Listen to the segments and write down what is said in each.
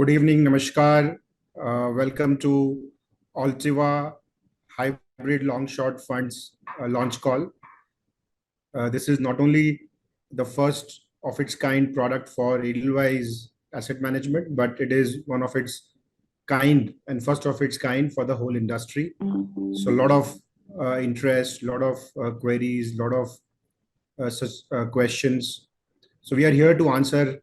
Good evening, Namaskar. Welcome to Altiva Hybrid Long Short Funds launch call. This is not only the first of its kind product for Edelweiss Asset Management, but it is one of its kind and first of its kind for the whole industry. So a lot of interest, a lot of queries, a lot of questions. So we are here to answer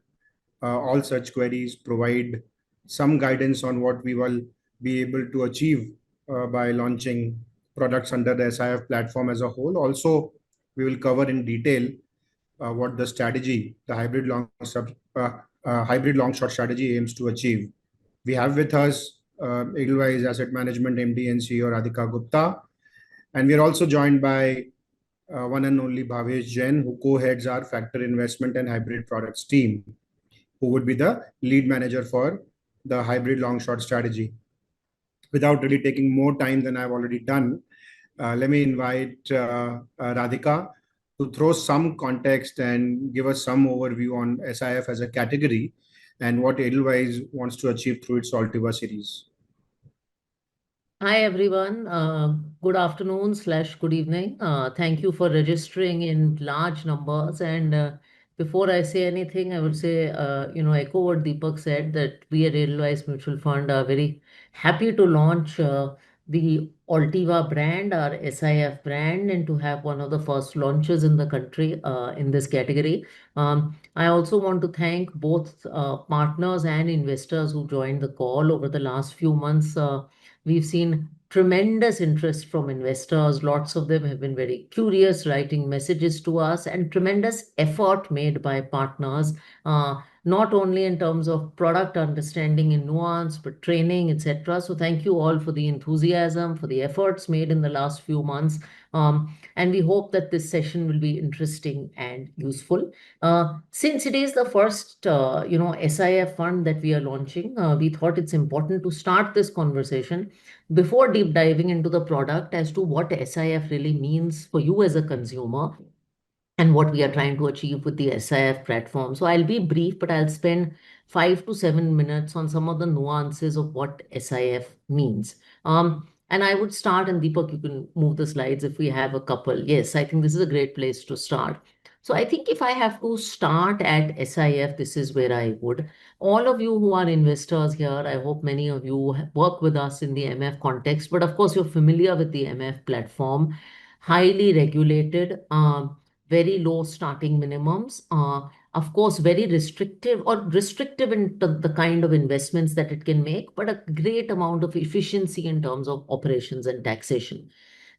all such queries, provide some guidance on what we will be able to achieve by launching products under the SIF platform as a whole. Also, we will cover in detail what the strategy, the hybrid long short strategy aims to achieve. We have with us Edelweiss Asset Management MD and CEO Radhika Gupta, and we are also joined by one and only Bhavesh Jain, who co-heads our factor investment and hybrid products team, who would be the lead manager for the hybrid long short strategy. Without really taking more time than I've already done, let me invite Radhika to throw some context and give us some overview on SIF as a category and what Edelweiss wants to achieve through its Altiva series. Hi everyone, good afternoon / good evening. Thank you for registering in large numbers. And before I say anything, I would say, echo what Deepak said, that we at Edelweiss Mutual Fund are very happy to launch the Altiva brand, our SIF brand, and to have one of the first launches in the country in this category. I also want to thank both partners and investors who joined the call over the last few months. We've seen tremendous interest from investors. Lots of them have been very curious, writing messages to us, and tremendous effort made by partners, not only in terms of product understanding and nuance, but training, etc. So thank you all for the enthusiasm, for the efforts made in the last few months. And we hope that this session will be interesting and useful. Since it is the first, SIF fund that we are launching, we thought it's important to start this conversation before deep diving into the product as to what SIF really means for you as a consumer and what we are trying to achieve with the SIF platform. So I'll be brief, but I'll spend 5 to 7 minutes on some of the nuances of what SIF means. And I would start, and Deepak, you can move the slides if we have a couple. Yes, I think this is a great place to start. So I think if I have to start at SIF, this is where I would. All of you who are investors here, I hope many of you work with us in the MF context, but of course you're familiar with the MF platform, highly regulated, very low starting minimums, of course, very restrictive in the kind of investments that it can make, but a great amount of efficiency in terms of operations and taxation.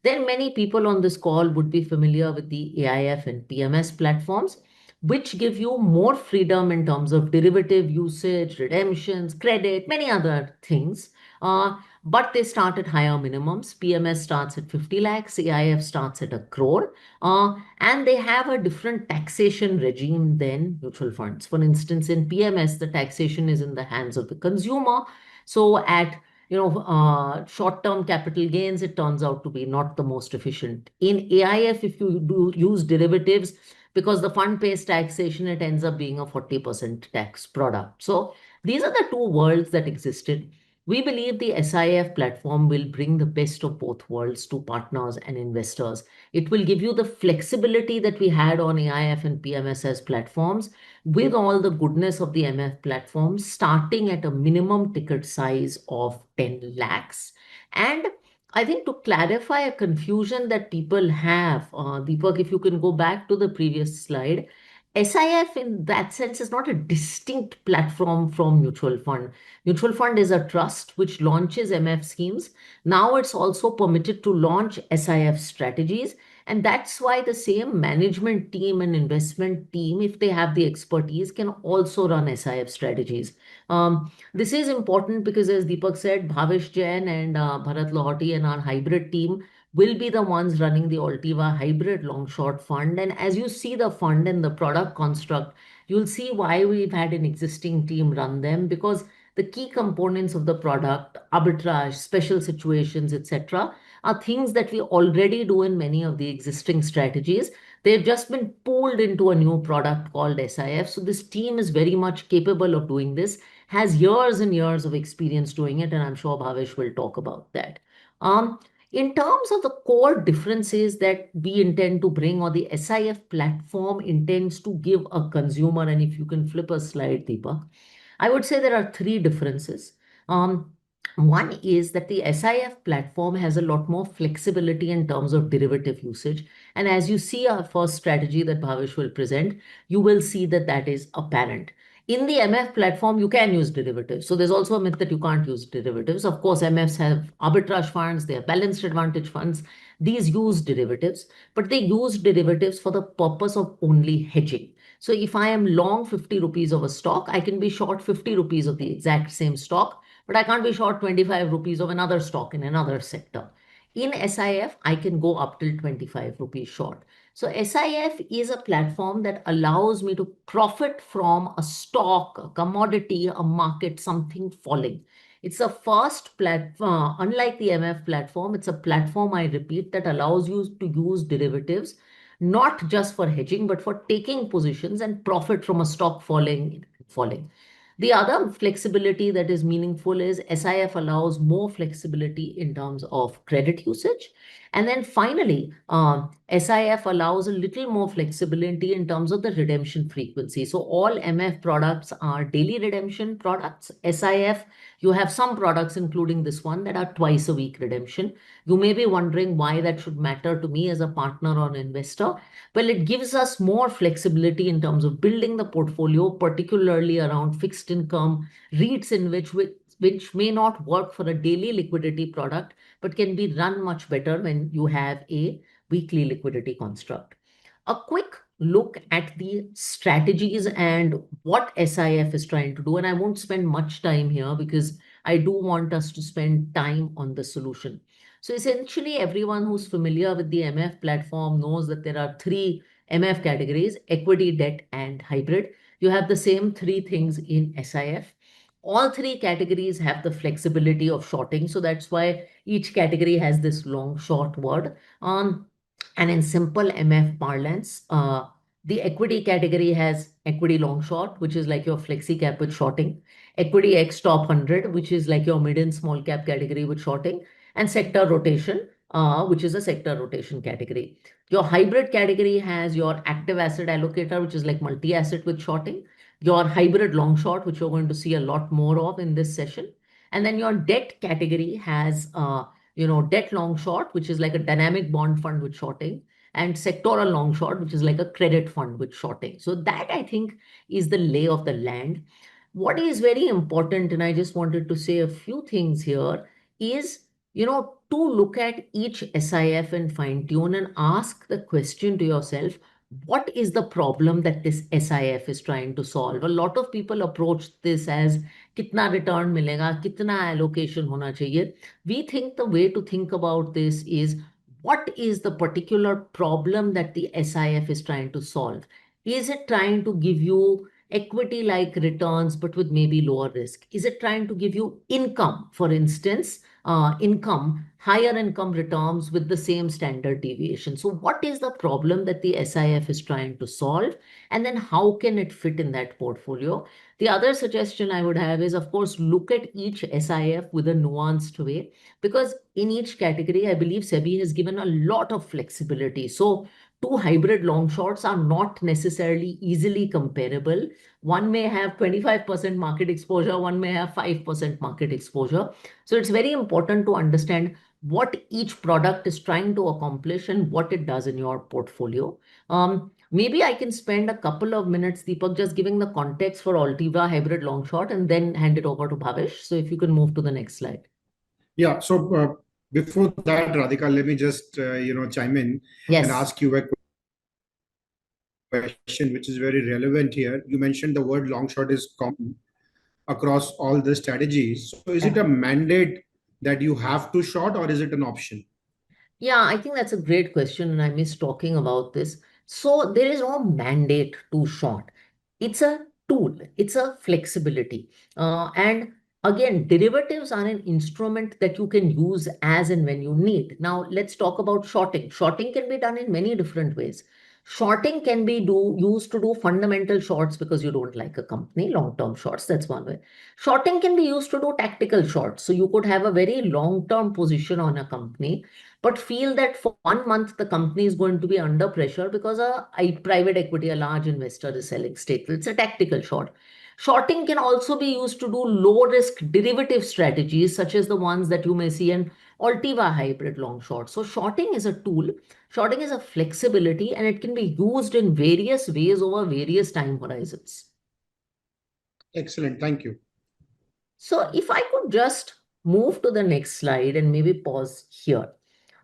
Then many people on this call would be familiar with the AIF and PMS platforms, which give you more freedom in terms of derivative usage, redemptions, credit, many other things. But they start at higher minimums. PMS starts at 50 lakhs, AIF starts at 1 crore, and they have a different taxation regime than mutual funds. For instance, in PMS, the taxation is in the hands of the consumer. So at short-term capital gains, it turns out to be not the most efficient. In AIF, if you do use derivatives, because the fund pays taxation, it ends up being a 40% tax product. So these are the two worlds that existed. We believe the SIF platform will bring the best of both worlds to partners and investors. It will give you the flexibility that we had on AIF and PMSS platforms with all the goodness of the MF platforms, starting at a minimum ticket size of 10 lakhs. And I think to clarify a confusion that people have, Deepak, if you can go back to the previous slide, SIF in that sense is not a distinct platform from mutual fund. Mutual fund is a trust which launches MF schemes. Now it's also permitted to launch SIF strategies. And that's why the same management team and investment team, if they have the expertise, can also run SIF strategies. This is important because, as Deepak said, Bhavesh Jain and Bharat Lahoti and our hybrid team will be the ones running the Altiva hybrid long short fund. And as you see the fund and the product construct, you'll see why we've had an existing team run them, because the key components of the product, arbitrage, special situations, etc., are things that we already do in many of the existing strategies. They've just been pulled into a new product called SIF. So this team is very much capable of doing this, has years and years of experience doing it, and I'm sure Bhavesh will talk about that. Um, in terms of the core differences that we intend to bring, or the SIF platform intends to give a consumer, and if you can flip a slide, Deepak, I would say there are three differences. Um, One is that the SIF platform has a lot more flexibility in terms of derivative usage. And as you see our first strategy that Bhavesh will present, you will see that that is apparent. In the MF platform, you can use derivatives. So there's also a myth that you can't use derivatives. Of course, MFs have arbitrage funds, they have balanced advantage funds. These use derivatives, but they use derivatives for the purpose of only hedging. So if I am long 50 rupees of a stock, I can be short 50 rupees of the exact same stock, but I can't be short 25 rupees of another stock in another sector. In SIF, I can go up till 25 rupees short. So SIF is a platform that allows me to profit from a stock, a commodity, a market, something falling. It's a first platform, unlike the MF platform, it's a platform, I repeat, that allows you to use derivatives, not just for hedging, but for taking positions and profit from a stock falling. The other flexibility that is meaningful is SIF allows more flexibility in terms of credit usage. And then finally, SIF allows a little more flexibility in terms of the redemption frequency. So all MF products are daily redemption products. SIF, you have some products, including this one, that are twice a week redemption. You may be wondering why that should matter to me as a partner or investor. Well, it gives us more flexibility in terms of building the portfolio, particularly around fixed income, REITs in which may not work for a daily liquidity product, but can be run much better when you have a weekly liquidity construct. A quick look at the strategies and what SIF is trying to do. And I won't spend much time here because I do want us to spend time on the solution. So essentially, everyone who's familiar with the MF platform knows that there are three MF categories: equity, debt, and hybrid. You have the same three things in SIF. All three categories have the flexibility of shorting. So that's why each category has this long short word. And in simple MF parlance, the equity category has equity long short, which is like your flexi cap with shorting, equity X top 100, which is like your mid and small cap category with shorting, and sector rotation, which is a sector rotation category. Your hybrid category has your active asset allocator, which is like multi-asset with shorting, your hybrid long short, which you're going to see a lot more of in this session. And then your debt category has, debt long short, which is like a dynamic bond fund with shorting, and sectoral long short, which is like a credit fund with shorting. So that, I think, is the lay of the land. What is very important, and I just wanted to say a few things here, is to look at each SIF and fine tune and ask the question to yourself, what is the problem that this SIF is trying to solve? A lot of people approach this as kitna return milega, kitna allocation hona chahiye. We think the way to think about this is, what is the particular problem that the SIF is trying to solve? Is it trying to give you equity like returns, but with maybe lower risk? Is it trying to give you income, for instance, higher income returns with the same standard deviation? So what is the problem that the SIF is trying to solve? And then how can it fit in that portfolio? The other suggestion I would have is, of course, look at each SIF with a nuanced way, because in each category, I believe SEBI has given a lot of flexibility. So two hybrid long shorts are not necessarily easily comparable. One may have 25% market exposure, one may have 5% market exposure. So it's very important to understand what each product is trying to accomplish and what it does in your portfolio. Maybe I can spend a couple of minutes, Deepak, just giving the context for Altiva hybrid long short and then hand it over to Bhavesh. So if you can move to the next slide. Yeah. So before that, Radhika, let me just chime in and Yes. ask you a question which is very relevant here. You mentioned the word long short is common across all the strategies. So is it a mandate that you have to short, or is it an option? Yeah, I think that's a great question, and I miss talking about this. So there is no mandate to short. It's a tool, it's a flexibility. And again, derivatives are an instrument that you can use as and when you need. Now, let's talk about shorting. Shorting can be done in many different ways. Shorting can be used to do fundamental shorts because you don't like a company, long-term shorts. That's one way. Shorting can be used to do tactical shorts. So you could have a very long-term position on a company, but feel that for 1 month the company is going to be under pressure because a private equity, a large investor is selling stake. It's a tactical short. Shorting can also be used to do low-risk derivative strategies, such as the ones that you may see in Altiva hybrid long short. So shorting is a tool. Shorting is a flexibility and it can be used in various ways over various time horizons. Excellent. Thank you. So if I could just move to the next slide and maybe pause here.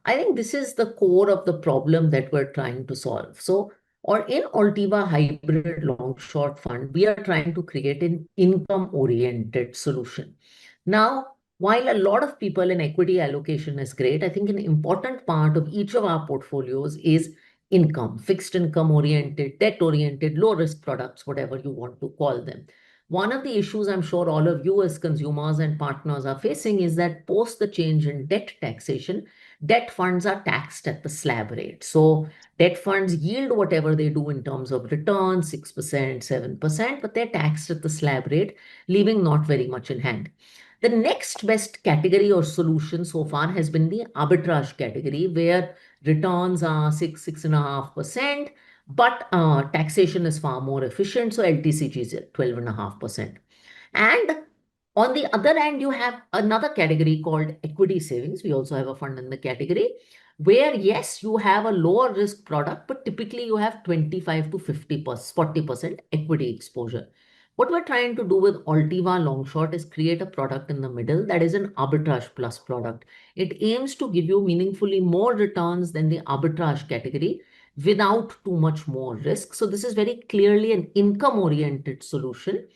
I think this is the core of the problem that we're trying to solve. So, or in Altiva hybrid long short fund, we are trying to create an income oriented solution. Now, while a lot of people in equity allocation is great, I think an important part of each of our portfolios is income, fixed income oriented, debt oriented, low risk products, whatever you want to call them. One of the issues I'm sure all of you as consumers and partners are facing is that post the change in debt taxation, debt funds are taxed at the slab rate. So debt funds yield whatever they do in terms of return, 6%, 7%, but they're taxed at the slab rate, leaving not very much in hand. The next best category or solution so far has been the arbitrage category, where returns are 6.5%, but taxation is far more efficient. So LTCG is at 12.5%. And on the other hand, you have another category called equity savings. We also have a fund in the category where, yes, you have a lower risk product, but typically you have 25 to 50%, 40% equity exposure. What we're trying to do with Altiva Long Short is create a product in the middle that is an arbitrage plus product. It aims to give you meaningfully more returns than the arbitrage category without too much more risk. So this is very clearly an income oriented solution,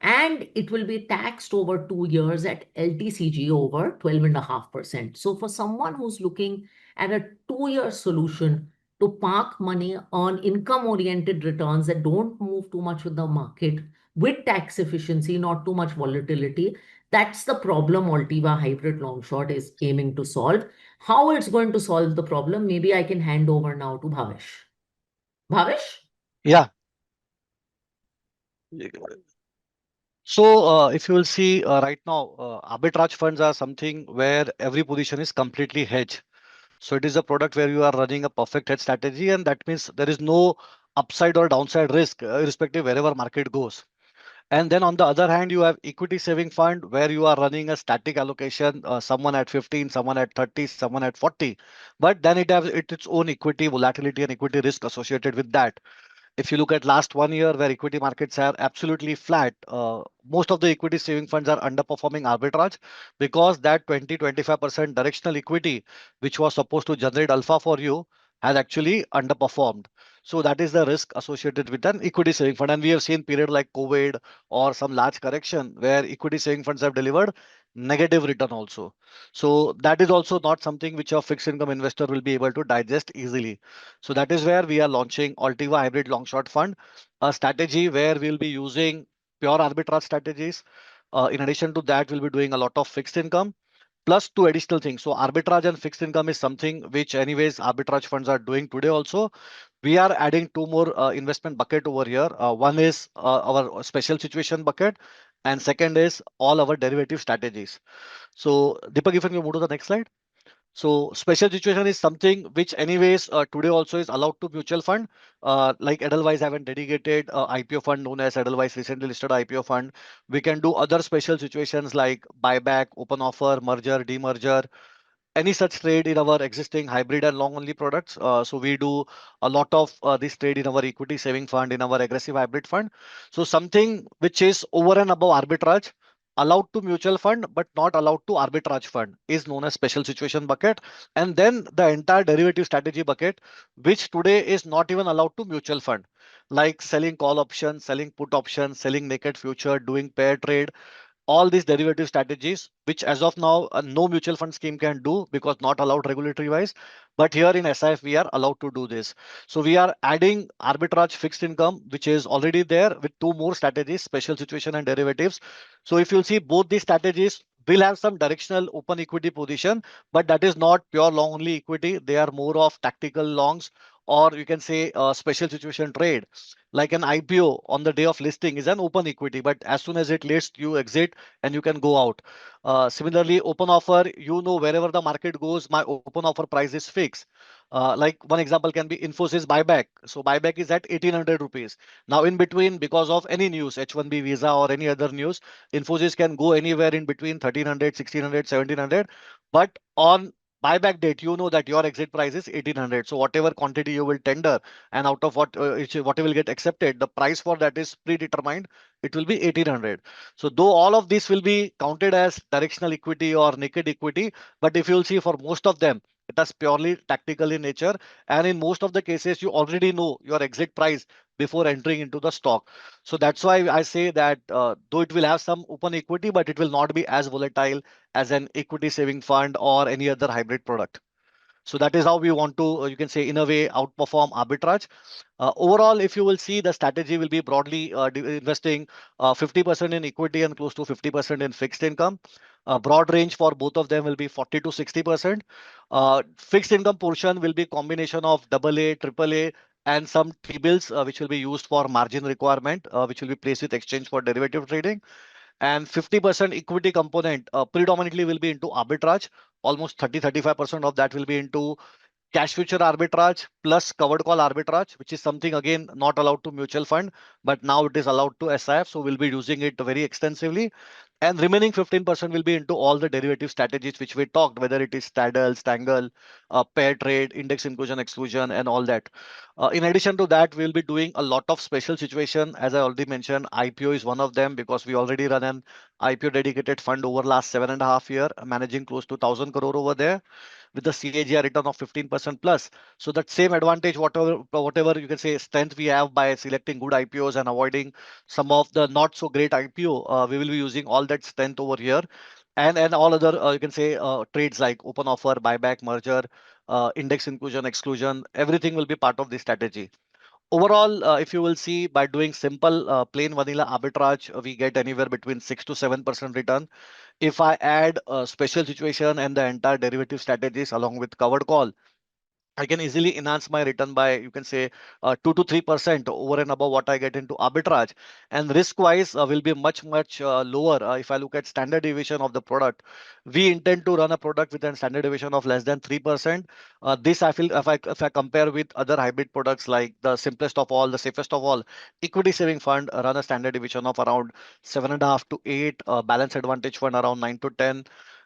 and it will be taxed over 2 years at LTCG over 12.5%. So for someone who's looking at a 2-year solution to park money on income-oriented returns that don't move too much with the market, with tax efficiency, not too much volatility, that's the problem Altiva Hybrid Long Short is aiming to solve. How it's going to solve the problem, maybe I can hand over now to Bhavesh. Bhavesh? Yeah. So if you will see right now, arbitrage funds are something where every position is completely hedged. So it is a product where you are running a perfect hedge strategy, and that means there is no upside or downside risk, irrespective wherever market goes. And then on the other hand, you have equity saving fund where you are running a static allocation, someone at 15, someone at 30, someone at 40. But then it has its own equity volatility and equity risk associated with that. If you look at last 1 year where equity markets are absolutely flat, most of the equity saving funds are underperforming arbitrage because that 20-25% directional equity, which was supposed to generate alpha for you, has actually underperformed. So that is the risk associated with an equity saving fund. And we have seen period like COVID or some large correction where equity saving funds have delivered negative return also. So that is also not something which a fixed income investor will be able to digest easily. So that is where we are launching Altiva Hybrid Long Short Fund, a strategy where we'll be using pure arbitrage strategies. In addition to that, we'll be doing a lot of fixed income plus two additional things. So arbitrage and fixed income is something which anyways arbitrage funds are doing today also. We are adding two more investment bucket over here. One is our special situation bucket, and second is all our derivative strategies. So Deepak, if you can move to the next slide. So special situation is something which anyways today also is allowed to mutual fund. Like Edelweiss have a dedicated IPO fund known as Edelweiss recently listed IPO fund. We can do other special situations like buyback, open offer, merger, demerger, any such trade in our existing hybrid and long only products. So we do a lot of this trade in our equity saving fund, in our aggressive hybrid fund. So something which is over and above arbitrage, allowed to mutual fund, but not allowed to arbitrage fund is known as special situation bucket. And then the entire derivative strategy bucket, which today is not even allowed to mutual fund, like selling call options, selling put options, selling naked future, doing pair trade, all these derivative strategies, which as of now, no mutual fund scheme can do because not allowed regulatory wise. But here in SIF, we are allowed to do this. So we are adding arbitrage fixed income, which is already there with two more strategies, special situation and derivatives. So if you'll see both these strategies will have some directional open equity position, but that is not pure long only equity. They are more of tactical longs or you can say a special situation trade. Like an IPO on the day of listing is an open equity, but as soon as it lists, you exit and you can go out. Similarly, open offer, wherever the market goes, my open offer price is fixed. Like one example can be Infosys buyback. So buyback is at 1800 rupees. Now in between, because of any news, H1B visa or any other news, Infosys can go anywhere in between 1300, 1600, 1700. But on buyback date, you know that your exit price is 1800. So whatever quantity you will tender and out of what will get accepted, the price for that is predetermined. It will be 1800. So though all of this will be counted as directional equity or naked equity, but if you'll see for most of them, it is purely tactical in nature. And in most of the cases, you already know your exit price before entering into the stock. So that's why I say that though it will have some open equity, but it will not be as volatile as an equity saving fund or any other hybrid product. So that is how we want to, you can say, in a way, outperform arbitrage. Overall, if you will see, the strategy will be broadly investing 50% in equity and close to 50% in fixed income. Broad range for both of them will be 40 to 60%. Fixed income portion will be combination of AA, AAA, and some T-bills, which will be used for margin requirement, which will be placed with exchange for derivative trading. And 50% equity component predominantly will be into arbitrage. Almost 30-35% of that will be into cash future arbitrage plus covered call arbitrage, which is something again not allowed to mutual fund, but now it is allowed to SIF. So we'll be using it very extensively. And remaining 15% will be into all the derivative strategies which we talked, whether it is straddle, stangle, pair trade, index inclusion, exclusion, and all that. In addition to that, we'll be doing a lot of special situation. As I already mentioned, IPO is one of them because we already run an IPO dedicated fund over last 7.5 years, managing close to 1,000 crore over there with the CAGR return of 15% plus. So that same advantage, whatever you can say strength we have by selecting good IPOs and avoiding some of the not so great IPO, we will be using all that strength over here. And all other you can say trades like open offer, buyback, merger, index inclusion, exclusion, everything will be part of this strategy. Overall, if you will see, by doing simple plain vanilla arbitrage, we get anywhere between 6 to 7% return. If I add a special situation and the entire derivative strategies along with covered call, I can easily enhance my return by, you can say, 2 to 3% over and above what I get into arbitrage. And risk wise will be much lower. If I look at standard deviation of the product, we intend to run a product with a standard deviation of less than 3%. This I feel, if I compare with other hybrid products like the simplest of all, the safest of all, equity saving fund run a standard deviation of around 7.5 to 8, balance advantage fund around 9 to 10,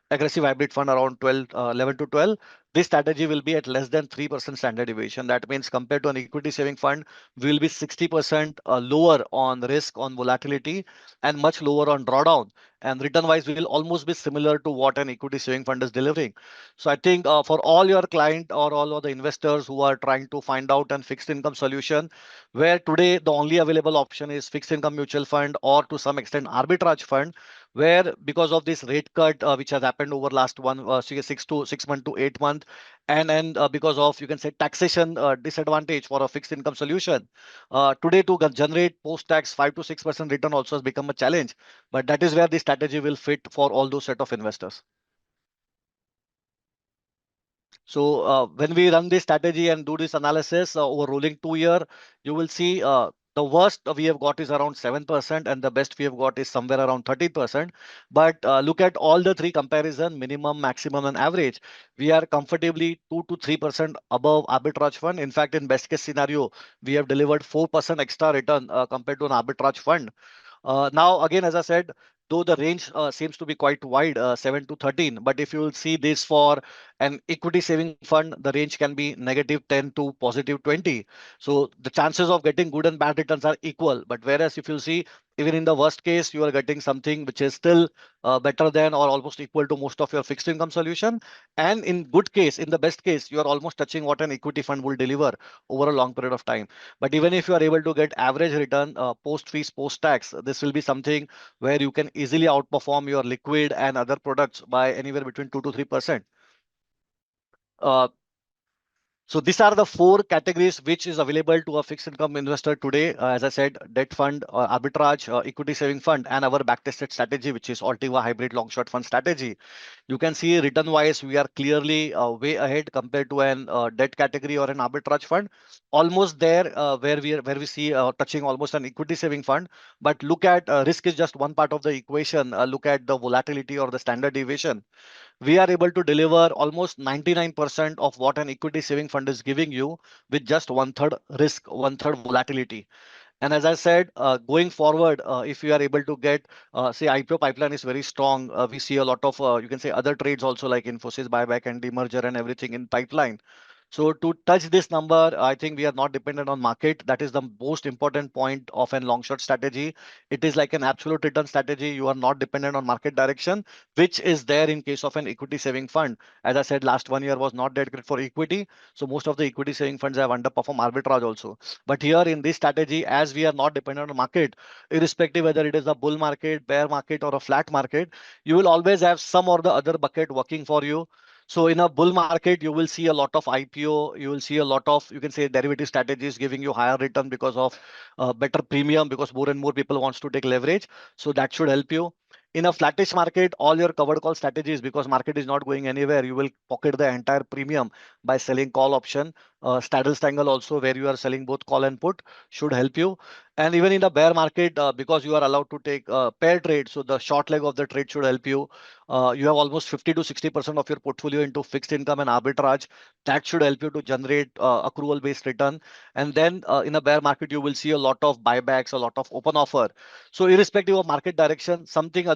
aggressive hybrid fund around 12, 11 to 12. This strategy will be at less than 3% standard deviation. That means compared to an equity saving fund, we will be 60% lower on risk, on volatility, and much lower on drawdown. And return wise, we will almost be similar to what an equity saving fund is delivering. So I think for all your client or all of the investors who are trying to find out a fixed income solution, where today the only available option is fixed income mutual fund or to some extent arbitrage fund, where because of this rate cut which has happened over last 6 month to 8 month, and because of, you can say, taxation disadvantage for a fixed income solution, today to generate post tax 5 to 6% return also has become a challenge. But that is where the strategy will fit for all those set of investors. So when we run this strategy and do this analysis over rolling 2 year, you will see the worst we have got is around 7% and the best we have got is somewhere around 30%. But look at all the three comparison, minimum, maximum, and average. We are comfortably 2 to 3% above arbitrage fund. In fact, in best case scenario, we have delivered 4% extra return compared to an arbitrage fund. Now, again, as I said, though the range seems to be quite wide, 7 to 13, but if you will see this for an equity saving fund, the range can be negative 10 to positive 20. So the chances of getting good and bad returns are equal. But whereas if you see, even in the worst case, you are getting something which is still better than or almost equal to most of your fixed income solution. And in good case, in the best case, you are almost touching what an equity fund will deliver over a long period of time. But even if you are able to get average return post fees, post tax, this will be something where you can easily outperform your liquid and other products by anywhere between 2 to 3%. Uh, So these are the four categories which is available to a fixed income investor today. As I said, debt fund, arbitrage, equity saving fund, and our backtested strategy, which is Altiva hybrid long short fund strategy. You can see return wise, we are clearly way ahead compared to an debt category or an arbitrage fund. Almost there where we see touching almost an equity saving fund. But look at risk is just one part of the equation. Look at the volatility or the standard deviation. We are able to deliver almost 99% of what an equity saving fund is giving you with just one third risk, one third volatility. And as I said, going forward, if you are able to get, say, IPO pipeline is very strong. We see a lot of, you can say, other trades also like Infosys buyback and demerger and everything in pipeline. So to touch this number, I think we are not dependent on market. That is the most important point of an long short strategy. It is like an absolute return strategy. You are not dependent on market direction, which is there in case of an equity saving fund. As I said, last 1 year was not that great for equity. So most of the equity saving funds have underperformed arbitrage also. But here in this strategy, as we are not dependent on market, irrespective whether it is a bull market, bear market, or a flat market, you will always have some or the other bucket working for you. So in a bull market, you will see a lot of IPO, you will see a lot of, you can say, derivative strategies giving you higher return because of better premium, because more and more people wants to take leverage. So that should help you. In a flattish market, all your covered call strategies, because market is not going anywhere, you will pocket the entire premium by selling call option. Straddle strangle also, where you are selling both call and put, should help you. And even in the bear market, because you are allowed to take pair trade, so the short leg of the trade should help you. You have almost 50 to 60% of your portfolio into fixed income and arbitrage. That should help you to generate accrual based return. And then in a bear market, you will see a lot of buybacks, a lot of open offer. So irrespective of market direction, something or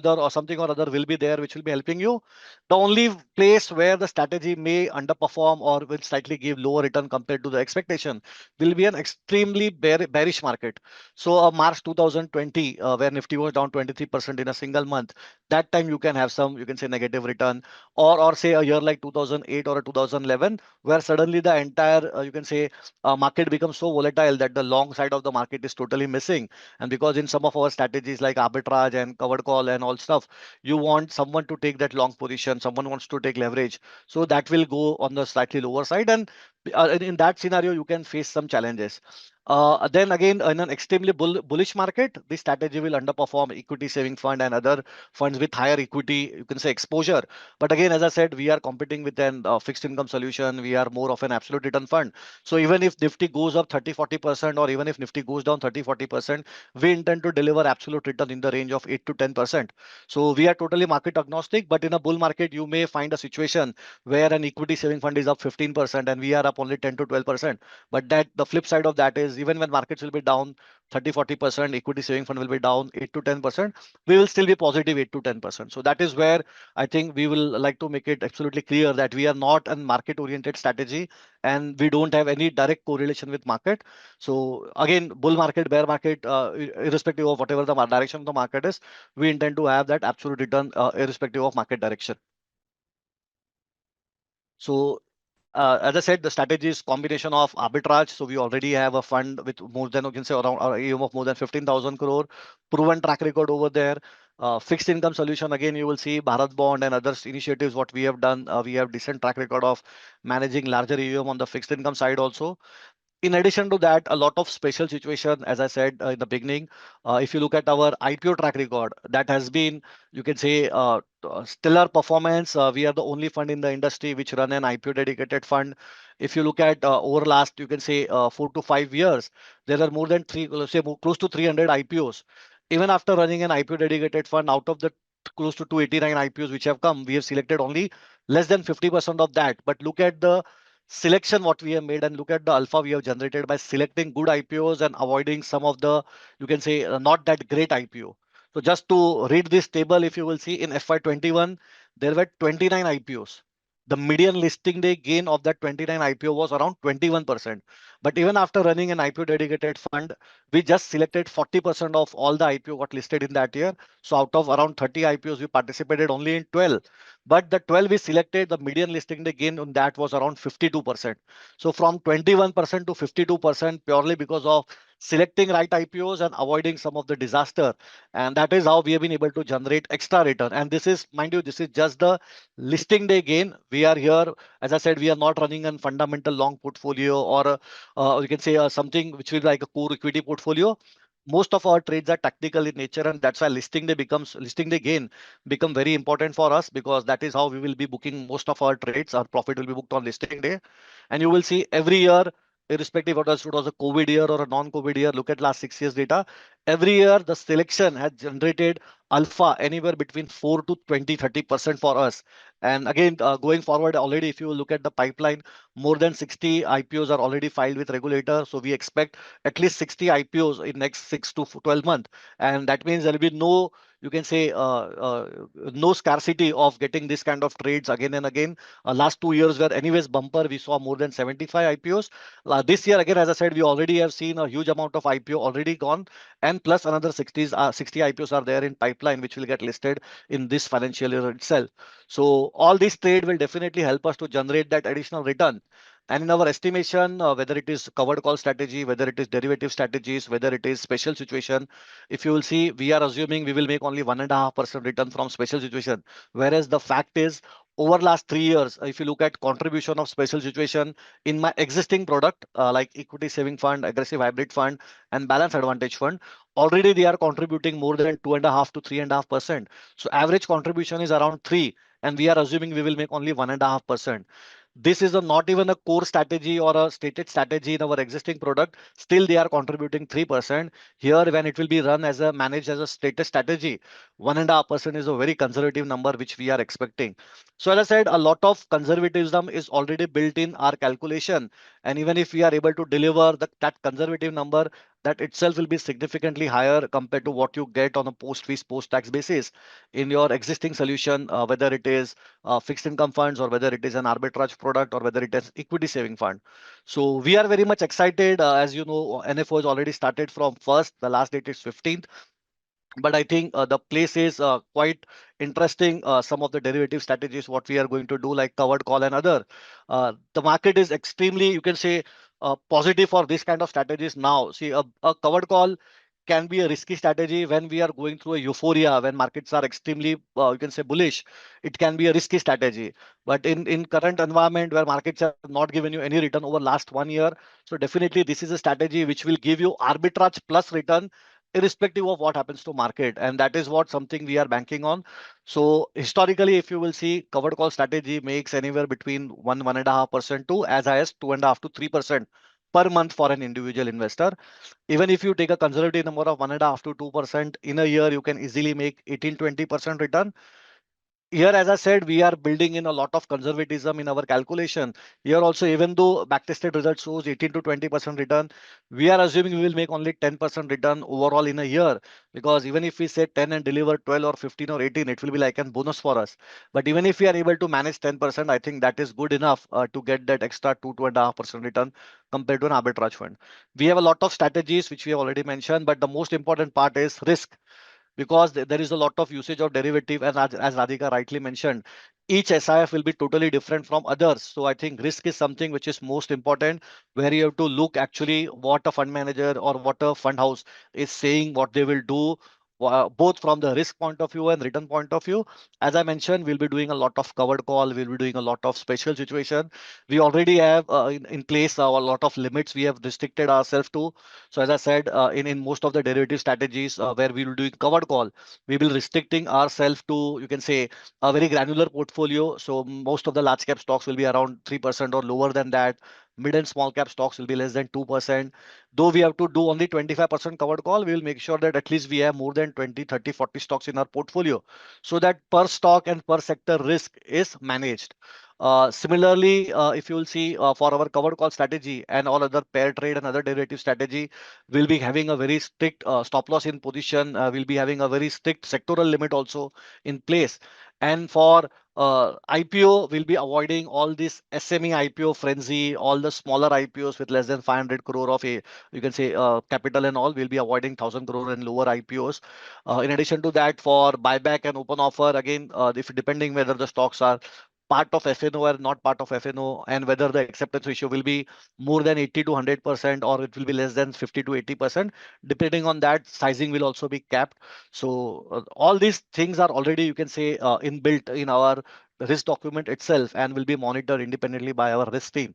other will be there which will be helping you. The only place where the strategy may underperform or will slightly give lower return compared to the expectation will be an extremely bearish market. So March 2020, where Nifty was down 23% in a single month, that time you can have some, you can say, negative return. Or say a year like 2008 or a 2011, where suddenly the entire, you can say, market becomes so volatile that the long side of the market is totally missing. And because in some of our strategies like arbitrage and covered call and all stuff, you want someone to take that long position, someone wants to take leverage. So that will go on the slightly lower side. And in that scenario, you can face some challenges. Then again, in an extremely bullish market, this strategy will underperform equity saving fund and other funds with higher equity, you can say, exposure. But again, as I said, we are competing with an fixed income solution. We are more of an absolute return fund. So even if Nifty goes up 30-40%, or even if Nifty goes down 30-40%, we intend to deliver absolute return in the range of 8 to 10%. So we are totally market agnostic. But in a bull market, you may find a situation where an equity saving fund is up 15% and we are up only 10 to 12%. But that the flip side of that is, even when markets will be down 30-40%, equity saving fund will be down 8 to 10%, we will still be positive 8 to 10%. So that is where I think we will like to make it absolutely clear that we are not a market oriented strategy and we don't have any direct correlation with market. So again, bull market, bear market, irrespective of whatever the direction of the market is, we intend to have that absolute return irrespective of market direction. So as I said, the strategy is combination of arbitrage. So we already have a fund with more than, you can say, around AUM of more than 15,000 crore, proven track record over there. Fixed income solution, again, you will see Bharat Bond and other initiatives, what we have done. We have decent track record of managing larger AUM on the fixed income side also. In addition to that, a lot of special situation, as I said in the beginning, if you look at our IPO track record, that has been, you can say, stellar performance. We are the only fund in the industry which run an IPO dedicated fund. If you look at over last, you can say 4 to 5 years, there are more than close to 300 IPOs. Even after running an IPO dedicated fund, out of the close to 289 IPOs which have come, we have selected only less than 50% of that. But look at the selection what we have made and look at the alpha we have generated by selecting good IPOs and avoiding some of the, you can say, not that great IPO. So just to read this table, if you will see in FY21, there were 29 IPOs. The median listing day gain of that 29 IPO was around 21%. But even after running an IPO dedicated fund, we just selected 40% of all the IPO got listed in that year. So out of around 30 IPOs, we participated only in 12. But the 12 we selected, the median listing day gain on that was around 52%. So from 21% to 52% purely because of selecting right IPOs and avoiding some of the disaster. And that is how we have been able to generate extra return. And this is, mind you, this is just the listing day gain. We are here, as I said, we are not running a fundamental long portfolio or you can say something which will be like a core equity portfolio. Most of our trades are tactical in nature, and that's why listing day gain become very important for us, because that is how we will be booking most of our trades. Our profit will be booked on listing day. And you will see every year, irrespective of whether it was a COVID year or a non-COVID year, look at last 6 years data. Every year, the selection has generated alpha anywhere between 4 to 20, 30% for us. And again, going forward, already, if you look at the pipeline, more than 60 IPOs are already filed with regulator. So we expect at least 60 IPOs in next 6 to 12 months. And that means there will be no, you can say, no scarcity of getting this kind of trades again and again. Last 2 years were anyways bumper. We saw more than 75 IPOs. This year, again, as I said, we already have seen a huge amount of IPO already gone, and plus another 60 IPOs are there in pipeline, which will get listed in this financial year itself. So all these trade will definitely help us to generate that additional return. And in our estimation, whether it is covered call strategy, whether it is derivative strategies, whether it is special situation, if you will see, we are assuming we will make only 1.5% return from special situation. Whereas the fact is, over last 3 years, if you look at contribution of special situation in my existing product, like equity saving fund, aggressive hybrid fund, and balance advantage fund, already they are contributing more than 2.5 to 3.5%. So average contribution is around 3, and we are assuming we will make only 1.5%. This is not even a core strategy or a stated strategy in our existing product. Still, they are contributing 3%. Here, when it will be run as a managed as a stated strategy, 1.5% is a very conservative number which we are expecting. So, as I said, a lot of conservatism is already built in our calculation. And even if we are able to deliver that conservative number, that itself will be significantly higher compared to what you get on a post fees, post tax basis in your existing solution, whether it is fixed income funds, or whether it is an arbitrage product, or whether it is equity saving fund. So we are very much excited. As you know, NFO has already started from first. The last date is 15th. But I think the place is quite interesting. Some of the derivative strategies, what we are going to do, like covered call and other. The market is extremely, you can say, positive for this kind of strategies now. See, a covered call can be a risky strategy when we are going through a euphoria, when markets are extremely, you can say, bullish. It can be a risky strategy. But in current environment where markets have not given you any return over last 1 year, so definitely this is a strategy which will give you arbitrage plus return irrespective of what happens to market, and that is what something we are banking on. So historically, if you will see, covered call strategy makes anywhere between 1.5% to as high as 2.5 to 3% per month for an individual investor. Even if you take a conservative number of 1.5 to 2% in a year, you can easily make 18-20% return. Here, as I said, we are building in a lot of conservatism in our calculation. Here also, even though backtested result shows 18 to 20% return, we are assuming we will make only 10% return overall in a year. Because even if we say 10 and deliver 12 or 15 or 18, it will be like a bonus for us. But even if we are able to manage 10%, I think that is good enough to get that extra 2.5% return compared to an arbitrage fund. We have a lot of strategies which we have already mentioned, but the most important part is risk, because there is a lot of usage of derivative, and as Radhika rightly mentioned, each SIF will be totally different from others. So I think risk is something which is most important, where you have to look actually what a fund manager or what a fund house is saying, what they will do, both from the risk point of view and return point of view. As I mentioned, we'll be doing a lot of covered call, we'll be doing a lot of special situation. We already have in place a lot of limits we have restricted ourselves to. So as I said, in most of the derivative strategies where we will do covered call, we will restricting ourselves to, you can say, a very granular portfolio. So most of the large cap stocks will be around 3% or lower than that. Mid and small cap stocks will be less than 2%. Though we have to do only 25% covered call, we will make sure that at least we have more than 20, 30, 40 stocks in our portfolio, so that per stock and per sector risk is managed. Similarly, if you will see for our covered call strategy and all other pair trade and other derivative strategy, we'll be having a very strict stop loss in position. We'll be having a very strict sectoral limit also in place. And for IPO, we'll be avoiding all this SME IPO frenzy, all the smaller IPOs with less than 500 crore of a, you can say, capital and all. We'll be avoiding 1,000 crore and lower IPOs. In addition to that, for buyback and open offer, again, if depending whether the stocks are part of FNO or not part of FNO, and whether the acceptance ratio will be more than 80 to 100% or it will be less than 50 to 80%. Depending on that, sizing will also be capped. So all these things are already, you can say, inbuilt in our risk document itself and will be monitored independently by our risk team.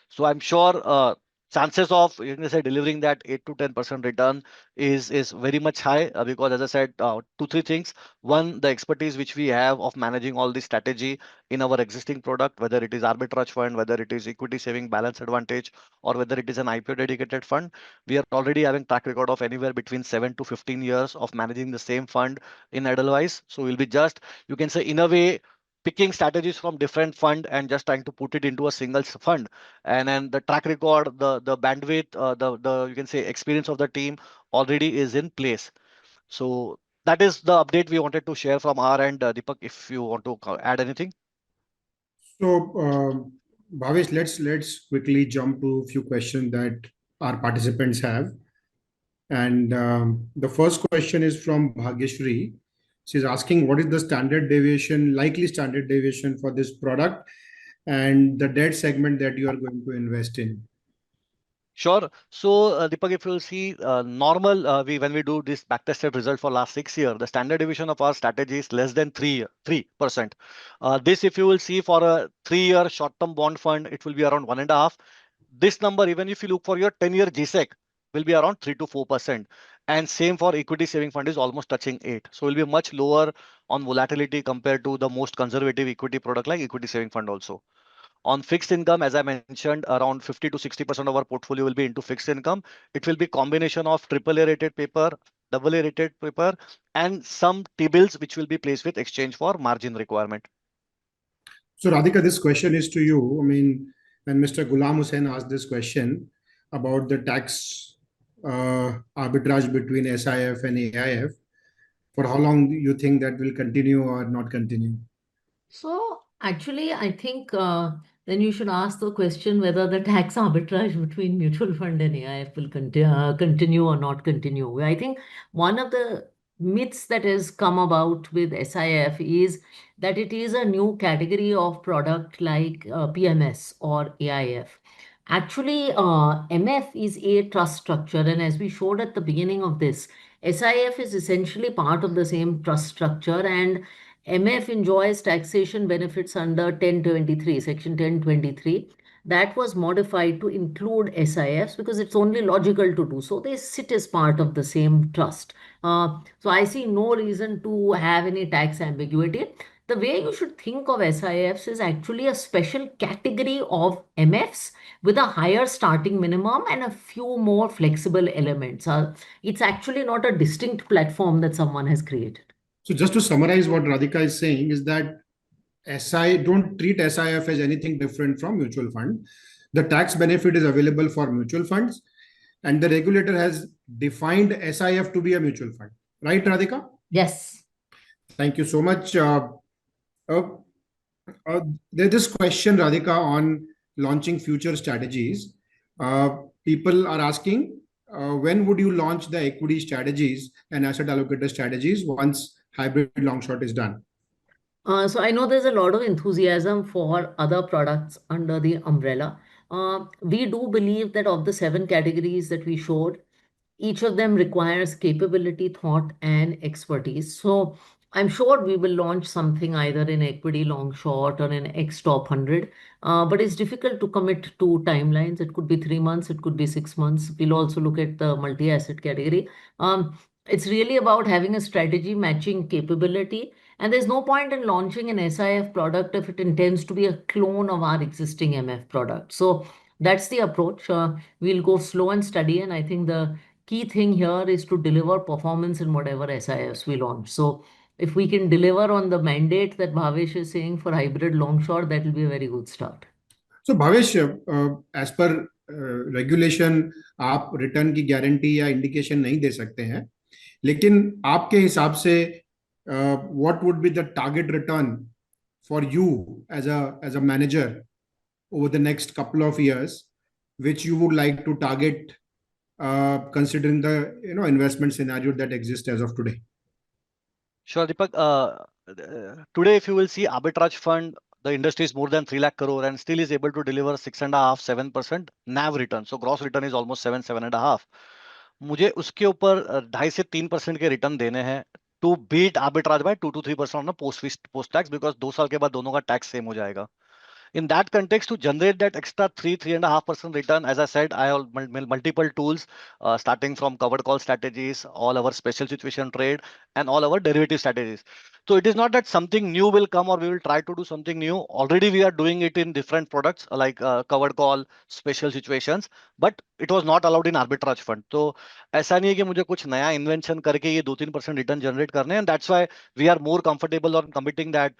So I'm sure chances of, you can say, delivering that 8 to 10% return is very much high, because as I said, two, three things. One, the expertise which we have of managing all this strategy in our existing product, whether it is arbitrage fund, whether it is equity saving balance advantage, or whether it is an IPO dedicated fund. We are already having track record of anywhere between 7 to 15 years of managing the same fund in Edelweiss. So we'll be just, you can say, in a way, picking strategies from different fund and just trying to put it into a single fund. And then the track record, the bandwidth, the you can say experience of the team already is in place. So that is the update we wanted to share from our end. Deepak, if you want to add anything. So, Bhavesh, let's quickly jump to a few questions that our participants have. And the first question is from Bhagyashri. She's asking what is the standard deviation, likely standard deviation for this product and the debt segment that you are going to invest in. Sure. So, Deepak, if you'll see, normal, when we do this backtested result for last 6 years, the standard deviation of our strategy is less than 3%. This, if you will see for a 3-year short-term bond fund, it will be around 1.5. This number, even if you look for your 10-year GSEC, will be around 3 to 4%. And same for equity saving fund is almost touching 8. So it will be much lower on volatility compared to the most conservative equity product like equity saving fund also. On fixed income, as I mentioned, around 50 to 60% of our portfolio will be into fixed income. It will be combination of AAA rated paper, AA rated paper, and some T-bills which will be placed with exchange for margin requirement. So, Radhika, this question is to you. I mean, when Mr. Ghulam Hussain asked this question about the tax arbitrage between SIF and AIF, for how long do you think that will continue or not continue? So actually, I think then you should ask the question whether the tax arbitrage between mutual fund and AIF will continue or not continue. I think one of the myths that has come about with SIF is that it is a new category of product like PMS or AIF. Actually, MF is a trust structure, and as we showed at the beginning of this, SIF is essentially part of the same trust structure, and MF enjoys taxation benefits under 1023, Section 1023. That was modified to include SIFs because it's only logical to do so. They sit as part of the same trust. So I see no reason to have any tax ambiguity. The way you should think of SIFs is actually a special category of MFs with a higher starting minimum and a few more flexible elements. It's actually not a distinct platform that someone has created. So just to summarize what Radhika is saying is that don't treat SIF as anything different from mutual fund. The tax benefit is available for mutual funds, and the regulator has defined SIF to be a mutual fund. Right, Radhika? Yes. Thank you so much. There's this question, Radhika, on launching future strategies. People are asking, when would you launch the equity strategies and asset allocator strategies once hybrid long short is done? So I know there's a lot of enthusiasm for other products under the umbrella. We do believe that of the 7 categories that we showed, each of them requires capability, thought, and expertise. So I'm sure we will launch something either in equity long short or in X top 100. But it's difficult to commit to timelines. It could be 3 months, it could be 6 months. We'll also look at the multi-asset category. It's really about having a strategy matching capability. And there's no point in launching an SIF product if it intends to be a clone of our existing MF product. So that's the approach. We'll go slow and steady. And I think the key thing here is to deliver performance in whatever SIFs we launch. So if we can deliver on the mandate that Bhavesh is saying for hybrid long short, that will be a very good start. So Bhavesh, as per regulation, आप return की guarantee या indication नहीं दे सकते हैं, लेकिन आपके हिसाब से what would be the target return for you as a manager over the next couple of years, which you would like to target, considering the investment scenario that exists as of today? Sure, Deepak. Today, if you will see arbitrage fund, the industry is more than 3 lakh crore and still is able to deliver 6.5-7% NAV return. So gross return is almost 7.5. मुझे उसके ऊपर 2.5 से 3% के return देने हैं to beat arbitrage by 2 to 3% on post tax, because 2 साल के बाद दोनों का टैक्स सेम हो जाएगा. In that context, to generate that extra 3.5% return, as I said, I have multiple tools, starting from covered call strategies, all our special situation trade, and all our derivative strategies. So it is not that something new will come or we will try to do something new. Already we are doing it in different products like covered call, special situations, but it was not allowed in arbitrage fund. तो ऐसा नहीं है कि मुझे कुछ नया invention करके ये 2-3% रिटर्न जनरेट करने हैं. That's why we are more comfortable on committing that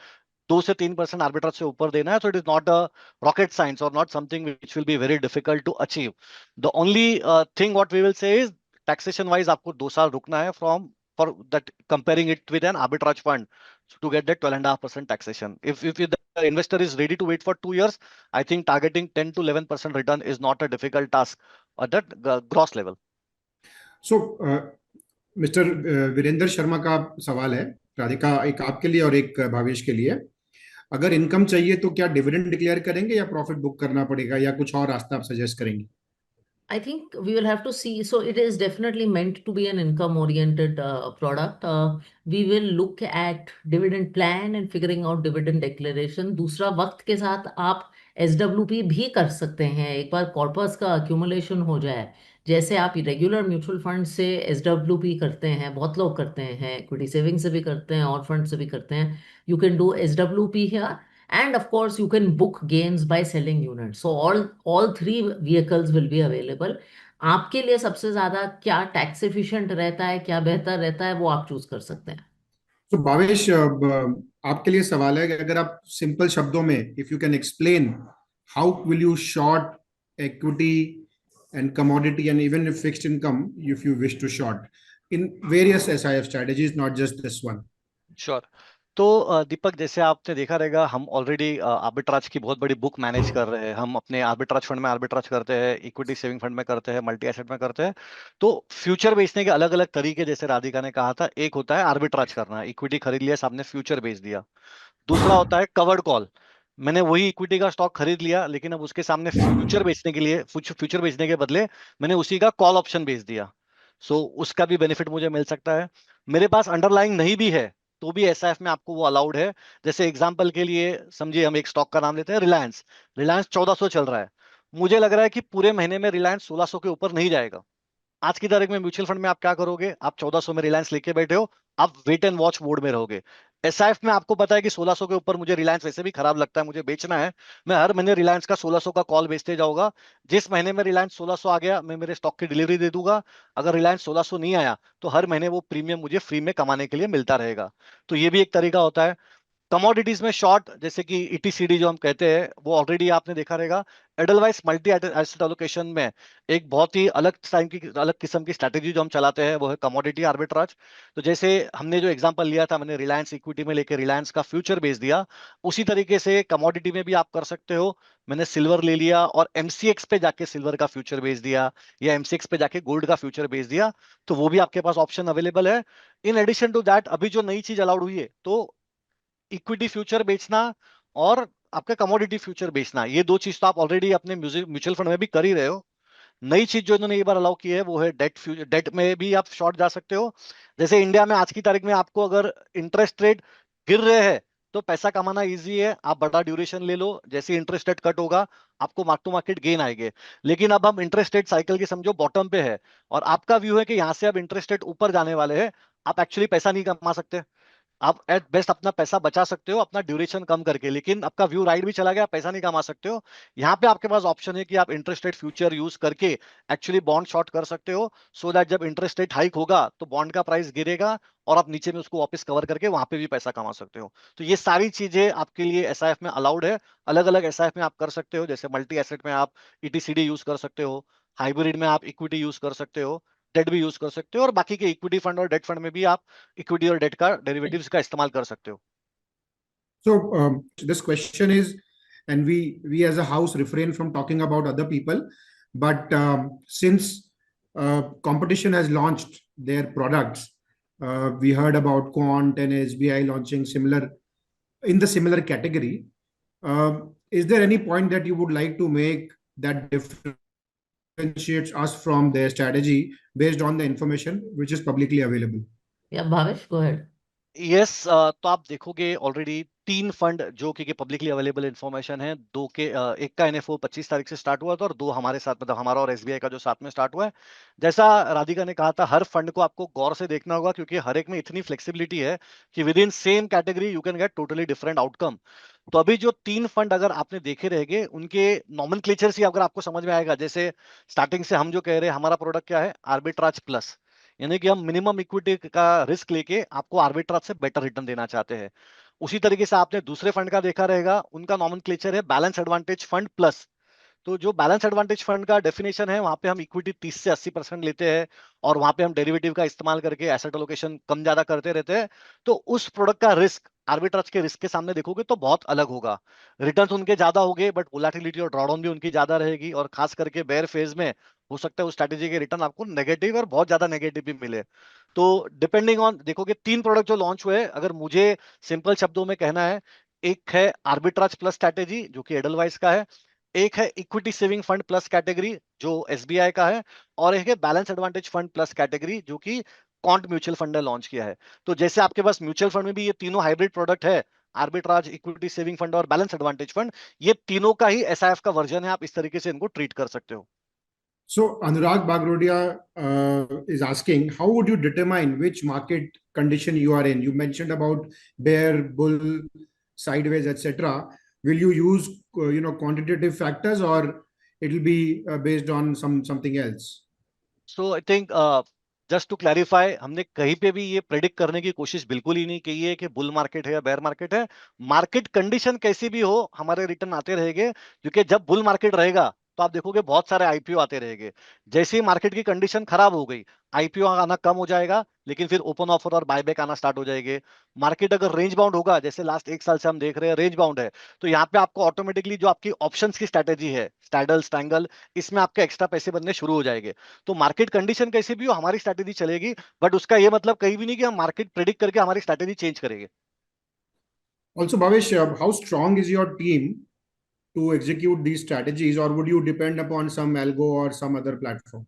2 से 3% आर्बिट्राज से ऊपर देना है. So it is not a rocket science और not something which will be very difficult to achieve. The only thing what we will say is taxation wise आपको 2 साल रुकना है from for that comparing it with an arbitrage fund to get that 12.5% taxation. If the investor is ready to wait for 2 years, I think targeting 10 to 11% return is not a difficult task at that gross level. So, mister Virendra Sharma का सवाल है, राधिका, एक आपके लिए और एक भावेश के लिए. अगर इनकम चाहिए तो क्या डिविडेंड डिक्लेयर करेंगे या प्रॉफिट बुक करना पड़ेगा या कुछ और रास्ता आप सजेस्ट करेंगे? I think we will have to see. So it is definitely meant to be an income-oriented product. We will look at dividend plan and figuring out dividend declaration. दूसरा, वक्त के साथ आप SWP भी कर सकते हैं. एक बार कॉर्पस का accumulation हो जाए, जैसे आप रेगुलर म्यूचुअल फंड से SWP करते हैं, बहुत लोग करते हैं, इक्विटी सेविंग से भी करते हैं और फंड से भी करते हैं. You can do SWP here. And of course, you can book gains by selling units. So all three vehicles will be available. आपके लिए सबसे ज्यादा क्या टैक्स एफिशिएंट रहता है, क्या बेहतर रहता है, वो आप चूज कर सकते हैं. तो भावेश, आपके लिए सवाल है कि अगर आप सिंपल शब्दों में, if you can explain how will you short equity and commodity and even fixed income if you wish to short in various SIF strategies, not just this one. Sure. तो दीपक, जैसे आपने देखा रहेगा, हम ऑलरेडी आर्बिट्राज की बहुत बड़ी book manage कर रहे हैं. हम अपने आर्बिट्राज फंड में आर्बिट्राज करते हैं, इक्विटी सेविंग फंड में करते हैं, मल्टी एसेट में करते हैं. तो फ्यूचर बेचने के अलग अलग तरीके, जैसे राधिका ने कहा था, एक होता है आर्बिट्राज करना, इक्विटी खरीद लिया, सामने फ्यूचर बेच दिया. दूसरा होता है कवर्ड कॉल. मैंने वही इक्विटी का स्टॉक खरीद लिया, लेकिन अब उसके सामने फ्यूचर बेचने के लिए, फ्यूचर बेचने के बदले मैंने उसी का कॉल ऑप्शन बेच दिया. सो उसका भी बेनिफिट मुझे मिल सकता है. मेरे पास अंडरलाइंग नहीं भी है तो भी SIF में आपको वो अलाउड है. जैसे एग्जांपल के लिए समझिए, हम एक स्टॉक का नाम लेते हैं रिलायंस. रिलायंस 1400 चल रहा है. मुझे लग रहा है कि पूरे महीने में रिलायंस 1600 के ऊपर नहीं जाएगा. आज की तारीख में म्यूचुअल फंड में आप क्या करोगे? आप 1400 में रिलायंस लेके बैठे हो, आप वेट एंड वॉच मोड में रहोगे. SIF में आपको पता है कि 1600 के ऊपर मुझे रिलायंस वैसे भी खराब लगता है, मुझे बेचना है. मैं हर महीने रिलायंस का 1600 का कॉल बेचते जाऊंगा. जिस महीने में रिलायंस 1600 आ गया, मैं मेरे स्टॉक की डिलीवरी दे दूंगा. अगर रिलायंस 1600 नहीं आया तो हर महीने वो प्रीमियम मुझे फ्री में कमाने के लिए मिलता रहेगा. तो ये भी एक तरीका होता है. कमोडिटीज में शॉर्ट, जैसे कि ETCD जो हम कहते हैं, वो ऑलरेडी आपने देखा रहेगा. एडलवाइस मल्टी एसेट एलोकेशन में एक बहुत ही अलग किस्म की स्ट्रैटेजी जो हम चलाते हैं, वो है कमोडिटी आर्बिट्राज. तो जैसे हमने जो एग्जांपल लिया था, मैंने रिलायंस इक्विटी में लेके रिलायंस का फ्यूचर बेच दिया, उसी तरीके से कमोडिटी में भी आप कर सकते हो. मैंने सिल्वर ले लिया और MCX पे जाके सिल्वर का फ्यूचर बेच दिया, या MCX पे जाके गोल्ड का फ्यूचर बेच दिया. तो वो भी आपके पास ऑप्शन अवेलेबल है. इन एडिशन टू दैट, अभी जो नई चीज अलाउड हुई है, तो इक्विटी फ्यूचर बेचना और आपका कमोडिटी फ्यूचर बेचना, ये 2 चीज तो आप ऑलरेडी अपने म्यूचुअल फंड में भी कर ही रहे हो. नई चीज जो इन्होंने ये बार अलाउ की है वो है डेट में भी आप शॉर्ट जा सकते हो. जैसे इंडिया में आज की तारीख में आपको अगर इंटरेस्ट रेट गिर रहे हैं तो पैसा कमाना इजी है, आप बड़ा ड्यूरेशन ले लो. जैसे इंटरेस्ट रेट कट होगा, आपको मार्क टू मार्केट गेन आएंगे. लेकिन अब हम इंटरेस्ट रेट साइकिल की समझो बॉटम पे है, और आपका व्यू है कि यहाँ से अब इंटरेस्ट रेट ऊपर जाने वाले हैं. आप एक्चुअली पैसा नहीं कमा सकते. आप एट बेस्ट अपना पैसा बचा सकते हो अपना ड्यूरेशन कम करके, लेकिन आपका व्यू राइट भी चला गया, पैसा नहीं कमा सकते हो. यहाँ पे आपके पास ऑप्शन है कि आप इंटरेस्ट रेट फ्यूचर यूज करके एक्चुअली बॉन्ड शॉर्ट कर सकते हो, सो दैट जब इंटरेस्ट रेट हाइक होगा तो बॉन्ड का प्राइस गिरेगा और आप नीचे में उसको वापस कवर करके वहां पे भी पैसा कमा सकते हो. तो ये सारी चीजें आपके लिए SIF में अलाउड है. अलग अलग SIF में आप कर सकते हो. जैसे मल्टी एसेट में आप ETCD यूज कर सकते हो, हाइब्रिड में आप इक्विटी यूज कर सकते हो, डेट भी यूज कर सकते हो, और बाकी के इक्विटी फंड और डेट फंड में भी आप इक्विटी और डेट का डेरिवेटिव्स का इस्तेमाल कर सकते हो. So this question is, and we as a house refrain from talking about other people, but since competition has launched their products, we heard about Quant and SBI launching similar in the similar category. Is there any point that you would like to make that differentiates us from their strategy based on the information which is publicly available? Yeah, Bhavesh, go ahead. Yes तो आप देखोगे already 3 fund जो कि publicly available information है, दो के एक का एनएफओ 25 तारीख से स्टार्ट हुआ था और दो हमारे साथ, मतलब हमारा और एसबीआई का जो साथ में स्टार्ट हुआ है। जैसा राधिका ने कहा था, हर फंड को आपको गौर से देखना होगा क्योंकि हर एक में इतनी फ्लेक्सिबिलिटी है कि with in same category you can get totally different outcome. तो अभी जो 3 फंड अगर आपने देखे रहेंगे, उनके नॉमेनक्लेचर ही अगर आपको समझ में आएगा, जैसे स्टार्टिंग से हम जो कह रहे हैं, हमारा प्रोडक्ट क्या है, आर्बिट्राज प्लस, यानी कि हम मिनिमम इक्विटी का रिस्क लेके आपको आर्बिट्राज से बेटर रिटर्न देना चाहते हैं। उसी तरीके से आपने दूसरे फंड का देखा रहेगा, उनका नॉमेनक्लेचर है बैलेंस एडवांटेज फंड प्लस। तो जो बैलेंस एडवांटेज फंड का डेफिनेशन है, वहां पे हम इक्विटी 30 से 80% लेते हैं और वहां पे हम डेरिवेटिव का इस्तेमाल करके एसेट एलोकेशन कम ज्यादा करते रहते हैं। तो उस प्रोडक्ट का रिस्क आर्बिट्राज के रिस्क के सामने देखोगे तो बहुत अलग होगा। रिटर्न उनके ज्यादा होंगे बट वोलेटिलिटी और ड्रॉडाउन भी उनकी ज्यादा रहेगी, और खास करके बेयर फेज में हो सकता है उस स्ट्रेटेजी के रिटर्न आपको नेगेटिव और बहुत ज्यादा नेगेटिव भी मिले। तो डिपेंडिंग ऑन, देखोगे 3 प्रोडक्ट जो लॉन्च हुए, अगर मुझे सिंपल शब्दों में कहना है, एक है आर्बिट्राज प्लस स्ट्रैटेजी जो कि एडलवाइस का है, एक है equity saving fund plus category जो एसबीआई का है, और एक है balance advantage fund plus category जो कि कॉन्ट म्यूचुअल फंड ने लॉन्च किया है। तो जैसे आपके पास म्यूचुअल फंड में भी ये तीनों हाइब्रिड प्रोडक्ट है, आर्बिट्राज, इक्विटी सेविंग फंड और बैलेंस एडवांटेज फंड, ये तीनों का ही एसआईएफ का वर्जन है, आप इस तरीके से इनको ट्रीट कर सकते हो। So Anurag Bagrodia is asking, how would you determine which market condition you are in? You mentioned about bear, bull, sideways, etc. Will you use quantitative factors, or it will be based on something else? So I think just to clarify, हमने कहीं पे भी ये predict करने की कोशिश बिल्कुल ही नहीं की है कि बुल मार्केट है या बेयर मार्केट है। मार्केट कंडीशन कैसी भी हो, हमारे रिटर्न आते रहेंगे, क्योंकि जब बुल मार्केट रहेगा तो आप देखोगे बहुत सारे आईपीओ आते रहेंगे। जैसे ही मार्केट की कंडीशन खराब हो गई, आईपीओ आना कम हो जाएगा, लेकिन फिर ओपन ऑफर और बायबैक आना स्टार्ट हो जाएंगे। मार्केट अगर रेंज बाउंड होगा, जैसे लास्ट 1 साल से हम देख रहे हैं रेंज बाउंड है, तो यहाँ पे आपको ऑटोमेटिकली जो आपकी ऑप्शंस की स्ट्रेटेजी है, स्टैडल स्ट्रैंगल, इसमें आपके एक्स्ट्रा पैसे बनने शुरू हो जाएंगे। तो मार्केट कंडीशन कैसी भी हो, हमारी स्ट्रैटेजी चलेगी, बट उसका ये मतलब कहीं भी नहीं कि हम मार्केट प्रेडिक्ट करके हमारी स्ट्रैटेजी चेंज करेंगे। Also, Bhavesh, how strong is your team to execute these strategies, or would you depend upon some algo or some other platform?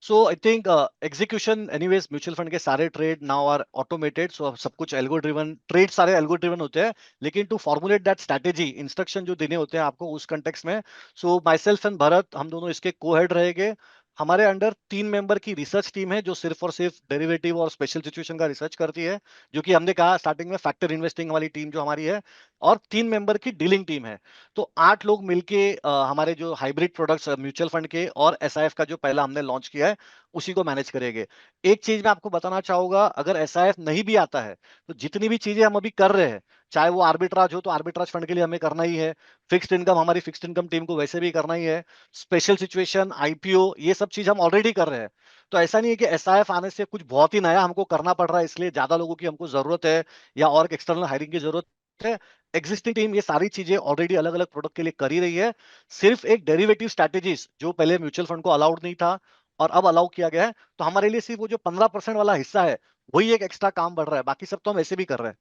So I think execution anyways, mutual fund के सारे trade now are automated, so सब कुछ algo driven trade, सारे algo driven होते हैं। लेकिन to formulate that strategy, instruction जो देने होते हैं आपको उस कंटेक्स्ट में, so myself and Bharat, हम दोनों इसके को हेड रहेंगे। हमारे अंडर 3 मेंबर की रिसर्च टीम है जो सिर्फ और सिर्फ डेरिवेटिव और स्पेशल सिचुएशन का रिसर्च करती है, जो कि हमने कहा स्टार्टिंग में फैक्टर इन्वेस्टिंग वाली टीम जो हमारी है, और 3 मेंबर की डीलिंग टीम है। तो 8 लोग मिलके हमारे जो हाइब्रिड प्रोडक्ट्स म्यूचुअल फंड के और एसआईएफ का जो पहला हमने लॉन्च किया है, उसी को मैनेज करेंगे। एक चीज मैं आपको बताना चाहूंगा, अगर एसआईएफ नहीं भी आता है तो जितनी भी चीजें हम अभी कर रहे हैं, चाहे वो आर्बिट्राज हो तो आर्बिट्राज फंड के लिए हमें करना ही है, फिक्स्ड इनकम हमारी फिक्स्ड इनकम टीम को वैसे भी करना ही है, स्पेशल सिचुएशन, आईपीओ, ये सब चीज हम ऑलरेडी कर रहे हैं। तो ऐसा नहीं है कि एसआईएफ आने से कुछ बहुत ही नया हमको करना पड़ रहा है, इसलिए ज्यादा लोगों की हमको जरूरत है या और एक्सटर्नल हायरिंग की जरूरत है। एग्जिस्टिंग टीम ये सारी चीजें ऑलरेडी अलग अलग प्रोडक्ट के लिए कर ही रही है। सिर्फ एक डेरिवेटिव स्ट्रैटेजीज जो पहले म्यूचुअल फंड को अलाउड नहीं था और अब अलाउ किया गया है, तो हमारे लिए सिर्फ वो जो 15% वाला हिस्सा है, वही एक एक्स्ट्रा काम बढ़ रहा है, बाकी सब तो हम ऐसे भी कर रहे हैं।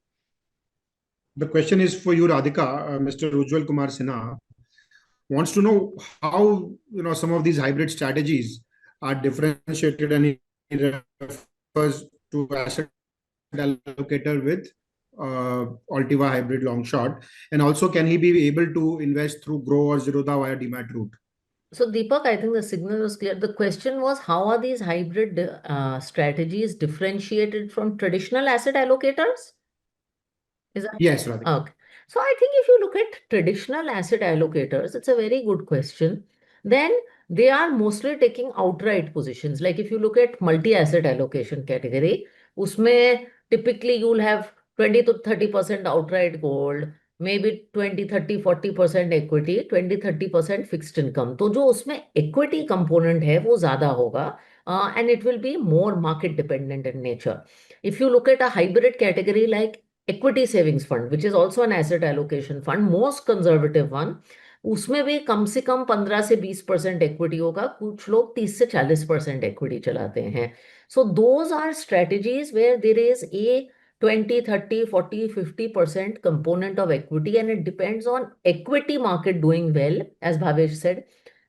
The question is for you, Radhika. Mr. Ujjwal Kumar Sinha wants to know how some of these hybrid strategies are differentiated, and he refers to asset allocator with Altiva hybrid long short, and also can he be able to invest through Grow or Zerodha via demat route? So, Deepak, I think the signal was clear. The question was, how are these hybrid strategies differentiated from traditional asset allocators? Is that Yes, Radhika. okay? So, I think if you look at traditional asset allocators, it's a very good question. Then they are mostly taking outright positions. Like if you look at multi-asset allocation category, usme typically you'll have 20 to 30% outright gold, maybe 20, 30, 40% equity, 20, 30% fixed income. तो जो उसमें equity component है वो ज़्यादा होगा, and it will be more market dependent in nature. If you look at a hybrid category like equity savings fund, which is also an asset allocation fund, most conservative one, उसमें भी कम से कम 15 से 20% equity होगा, कुछ लोग 30 से 40% equity चलाते हैं. So those are strategies where there is a 20, 30, 40, 50% component of equity, and it depends on equity market doing well, as Bhavesh said,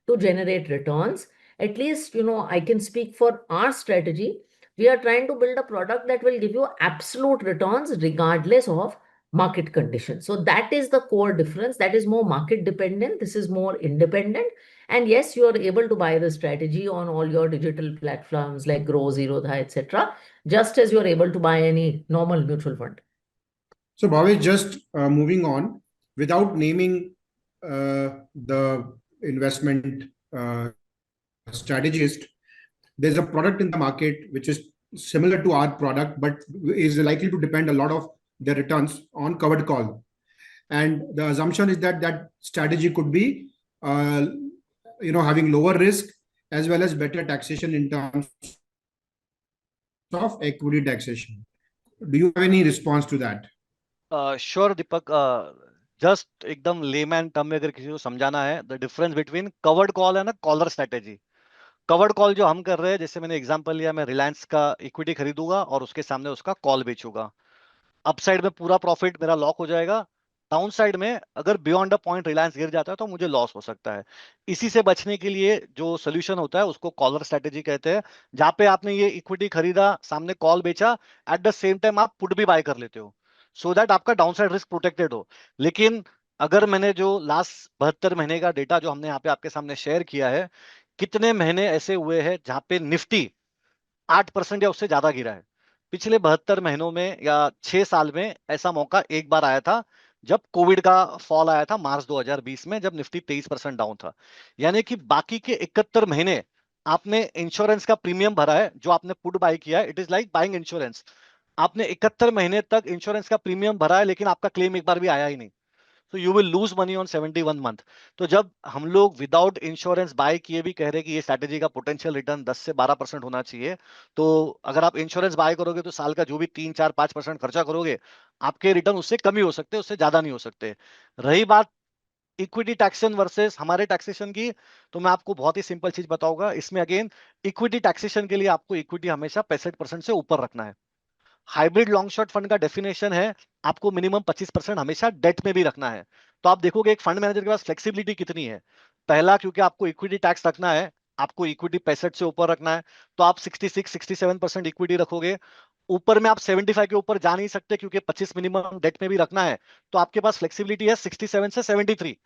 to generate returns. At least, I can speak for our strategy. We are trying to build a product that will give you absolute returns regardless of market conditions. So that is the core difference. That is more market dependent. This is more independent. And yes, you are able to buy the strategy on all your digital platforms like Grow, Zerodha, etc., just as you're able to buy any normal mutual fund. So, Bhavesh, just moving on, without naming the investment strategist, there's a product in the market which is similar to our product, but is likely to depend a lot of the returns on covered call. And the assumption is that that strategy could be, having lower risk as well as better taxation in terms of equity taxation. Do you have any response to that? Sure Deepak, just एकदम layman term में अगर किसी को समझाना है, the difference between covered call and collar strategy. Covered call जो हम कर रहे हैं, जैसे मैंने एग्जांपल लिया, मैं रिलायंस का इक्विटी खरीदूंगा और उसके सामने उसका कॉल बेचूंगा। अपसाइड में पूरा प्रॉफिट मेरा लॉक हो जाएगा, डाउन साइड में अगर बियॉन्ड अ पॉइंट रिलायंस गिर जाता है तो मुझे लॉस हो सकता है। इसी से बचने के लिए जो सोल्यूशन होता है उसको कॉलर स्ट्रेटेजी कहते हैं, जहां पे आपने ये इक्विटी खरीदा, सामने कॉल बेचा, एट द सेम टाइम आप पुट भी बाय कर लेते हो, सो दैट आपका डाउन साइड रिस्क प्रोटेक्टेड हो। लेकिन अगर मैंने जो लास्ट 72 महीने का डेटा जो हमने यहाँ पे आपके सामने शेयर किया है, कितने महीने ऐसे हुए हैं जहां पे निफ्टी 8% या उससे ज्यादा गिरा है? पिछले 72 महीनों में या 6 साल में ऐसा मौका एक बार आया था, जब कोविड का फॉल आया था मार्च 2020 में, जब निफ्टी 23% डाउन था। यानी कि बाकी के 71 महीने आपने इंश्योरेंस का प्रीमियम भरा है, जो आपने पुट बाय किया है। It is like buying insurance. आपने 71 महीने तक इंश्योरेंस का प्रीमियम भरा है, लेकिन आपका क्लेम एक बार भी आया ही नहीं। तो you will lose money on 71 month. तो जब हम लोग विदाउट इंश्योरेंस बाय किए भी कह रहे हैं कि ये स्ट्रैटेजी का पोटेंशियल रिटर्न 10 से 12% होना चाहिए, तो अगर आप इंश्योरेंस बाय करोगे तो साल का जो भी 3, 4, 5% खर्चा करोगे, आपके रिटर्न उससे कम ही हो सकते हैं, उससे ज्यादा नहीं हो सकते। रही बात इक्विटी टैक्सेशन वर्सेस हमारे टैक्सेशन की, तो मैं आपको बहुत ही सिंपल चीज बताऊंगा। इसमें अगेन इक्विटी टैक्सेशन के लिए आपको इक्विटी हमेशा 65% से ऊपर रखना है। हाइब्रिड लॉन्ग शॉर्ट फंड का डेफिनेशन है, आपको मिनिमम 25% हमेशा डेट में भी रखना है। तो आप देखोगे एक फंड मैनेजर के पास फ्लेक्सिबिलिटी कितनी है। पहला, क्योंकि आपको इक्विटी टैक्स रखना है, आपको इक्विटी 65 से ऊपर रखना है, तो आप 66-67% इक्विटी रखोगे। ऊपर में आप 75 के ऊपर जा नहीं सकते, क्योंकि 25 मिनिमम डेट में भी रखना है। तो आपके पास फ्लेक्सिबिलिटी है 67 से 73।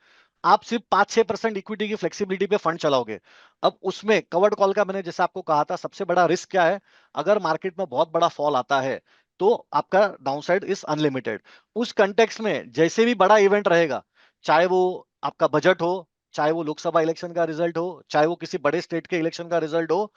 आप सिर्फ 5-6% इक्विटी की फ्लेक्सिबिलिटी पे फंड चलाओगे। अब उसमें कवर्ड कॉल का मैंने जैसे आपको कहा था, सबसे बड़ा रिस्क क्या है? अगर मार्केट में बहुत बड़ा फॉल आता है तो आपका डाउनसाइड इज अनलिमिटेड। उस कंटेक्स्ट में जैसे भी बड़ा इवेंट रहेगा, चाहे वो आपका बजट हो, चाहे वो लोकसभा इलेक्शन का रिजल्ट हो, चाहे वो किसी बड़े स्टेट के इलेक्शन का रिजल्ट हो,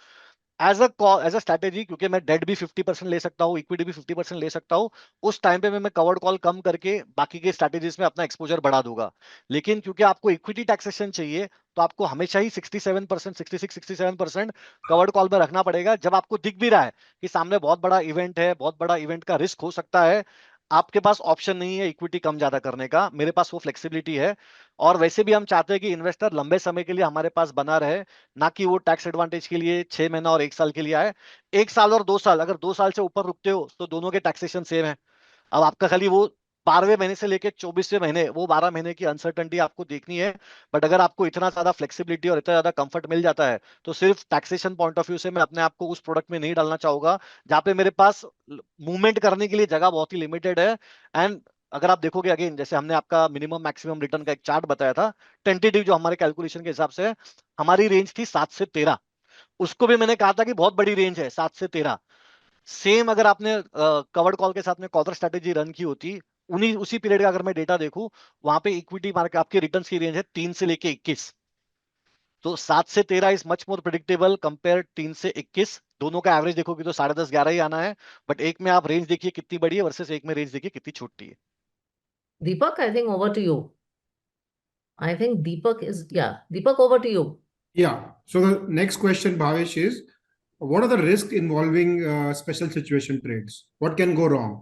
एज अ स्ट्रैटेजी, क्योंकि मैं डेट भी 50% ले सकता हूँ, इक्विटी भी 50% ले सकता हूँ, उस टाइम पे मैं कवर्ड कॉल कम करके बाकी के स्ट्रैटेजीज में अपना एक्सपोजर बढ़ा दूंगा। लेकिन क्योंकि आपको इक्विटी टैक्सेशन चाहिए, तो आपको हमेशा ही 67%, 66-67% कवर्ड कॉल में रखना पड़ेगा। जब आपको दिख भी रहा है कि सामने बहुत बड़ा इवेंट है, बहुत बड़ा इवेंट का रिस्क हो सकता है, आपके पास ऑप्शन नहीं है इक्विटी कम ज्यादा करने का, मेरे पास वो फ्लेक्सिबिलिटी है। और वैसे भी हम चाहते हैं कि इन्वेस्टर लंबे समय के लिए हमारे पास बना रहे, ना कि वो टैक्स एडवांटेज के लिए 6 महीना और 1 साल के लिए आए। 1 साल और 2 साल, अगर 2 साल से ऊपर रुकते हो तो दोनों के टैक्सेशन सेम है। अब आपका खाली वो 12वें महीने से लेके 24वें महीने, वो 12 महीने की अनसर्टेनिटी आपको देखनी है। बट अगर आपको इतना ज्यादा फ्लेक्सिबिलिटी और इतना ज्यादा कंफर्ट मिल जाता है, तो सिर्फ टैक्सेशन पॉइंट ऑफ व्यू से मैं अपने आप को उस प्रोडक्ट में नहीं डालना चाहूंगा, जहां पे मेरे पास मूवमेंट करने के लिए जगह बहुत ही लिमिटेड है। एंड अगर आप देखोगे अगेन, जैसे हमने आपका मिनिमम मैक्सिमम रिटर्न का एक चार्ट बताया था, टेंटेटिव जो हमारे कैलकुलेशन के हिसाब से है, हमारी रेंज थी 7 से 13। उसको भी मैंने कहा था कि बहुत बड़ी रेंज है 7 से 13। सेम अगर आपने कवर्ड कॉल के साथ में कॉलर स्ट्रेटेजी रन की होती, उन्हीं उसी पीरियड का अगर मैं डेटा देखूं, वहां पे इक्विटी मार्केट आपके रिटर्न की रेंज है 3 से लेके 21। तो 7 से 13 is much more predictable compare 3 से 21। दोनों का एवरेज देखोगे तो 10.5-11 ही आना है। बट एक में आप रेंज देखिए कितनी बड़ी है, वर्सेस एक में रेंज देखिए कितनी छोटी है। Deepak, I think over to you. I think Deepak is, yeah. Deepak, over to you. Yeah. So the next question, Bhavesh, is what are the risks involving special situation trades? What can go wrong?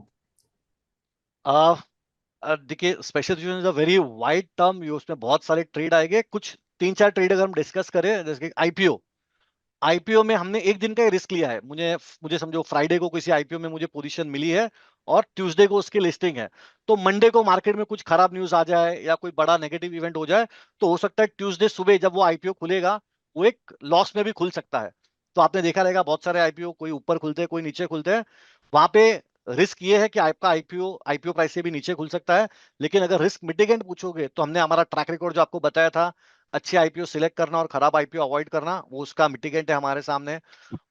देखिए, special situation is a very wide term, उसमें बहुत सारे trade आएंगे। कुछ 3-4 trade अगर हम discuss करें, जैसे आईपीओ। आईपीओ में हमने एक दिन का ही रिस्क लिया है। मुझे मुझे समझो फ्राइडे को किसी आईपीओ में मुझे पोजीशन मिली है और ट्यूसडे को उसकी लिस्टिंग है, तो मंडे को मार्केट में कुछ खराब न्यूज आ जाए या कोई बड़ा नेगेटिव इवेंट हो जाए, तो हो सकता है ट्यूसडे सुबह जब वो आईपीओ खुलेगा वो एक लॉस में भी खुल सकता है। तो आपने देखा रहेगा बहुत सारे आईपीओ कोई ऊपर खुलते हैं कोई नीचे खुलते हैं। वहां पे रिस्क ये है कि आपका आईपीओ आईपीओ प्राइस से भी नीचे खुल सकता है। लेकिन अगर रिस्क मिटिगेंट पूछोगे तो हमने हमारा ट्रैक रिकॉर्ड जो आपको बताया था, अच्छे आईपीओ सिलेक्ट करना और खराब आईपीओ अवॉइड करना, वो उसका मिटिगेंट है हमारे सामने।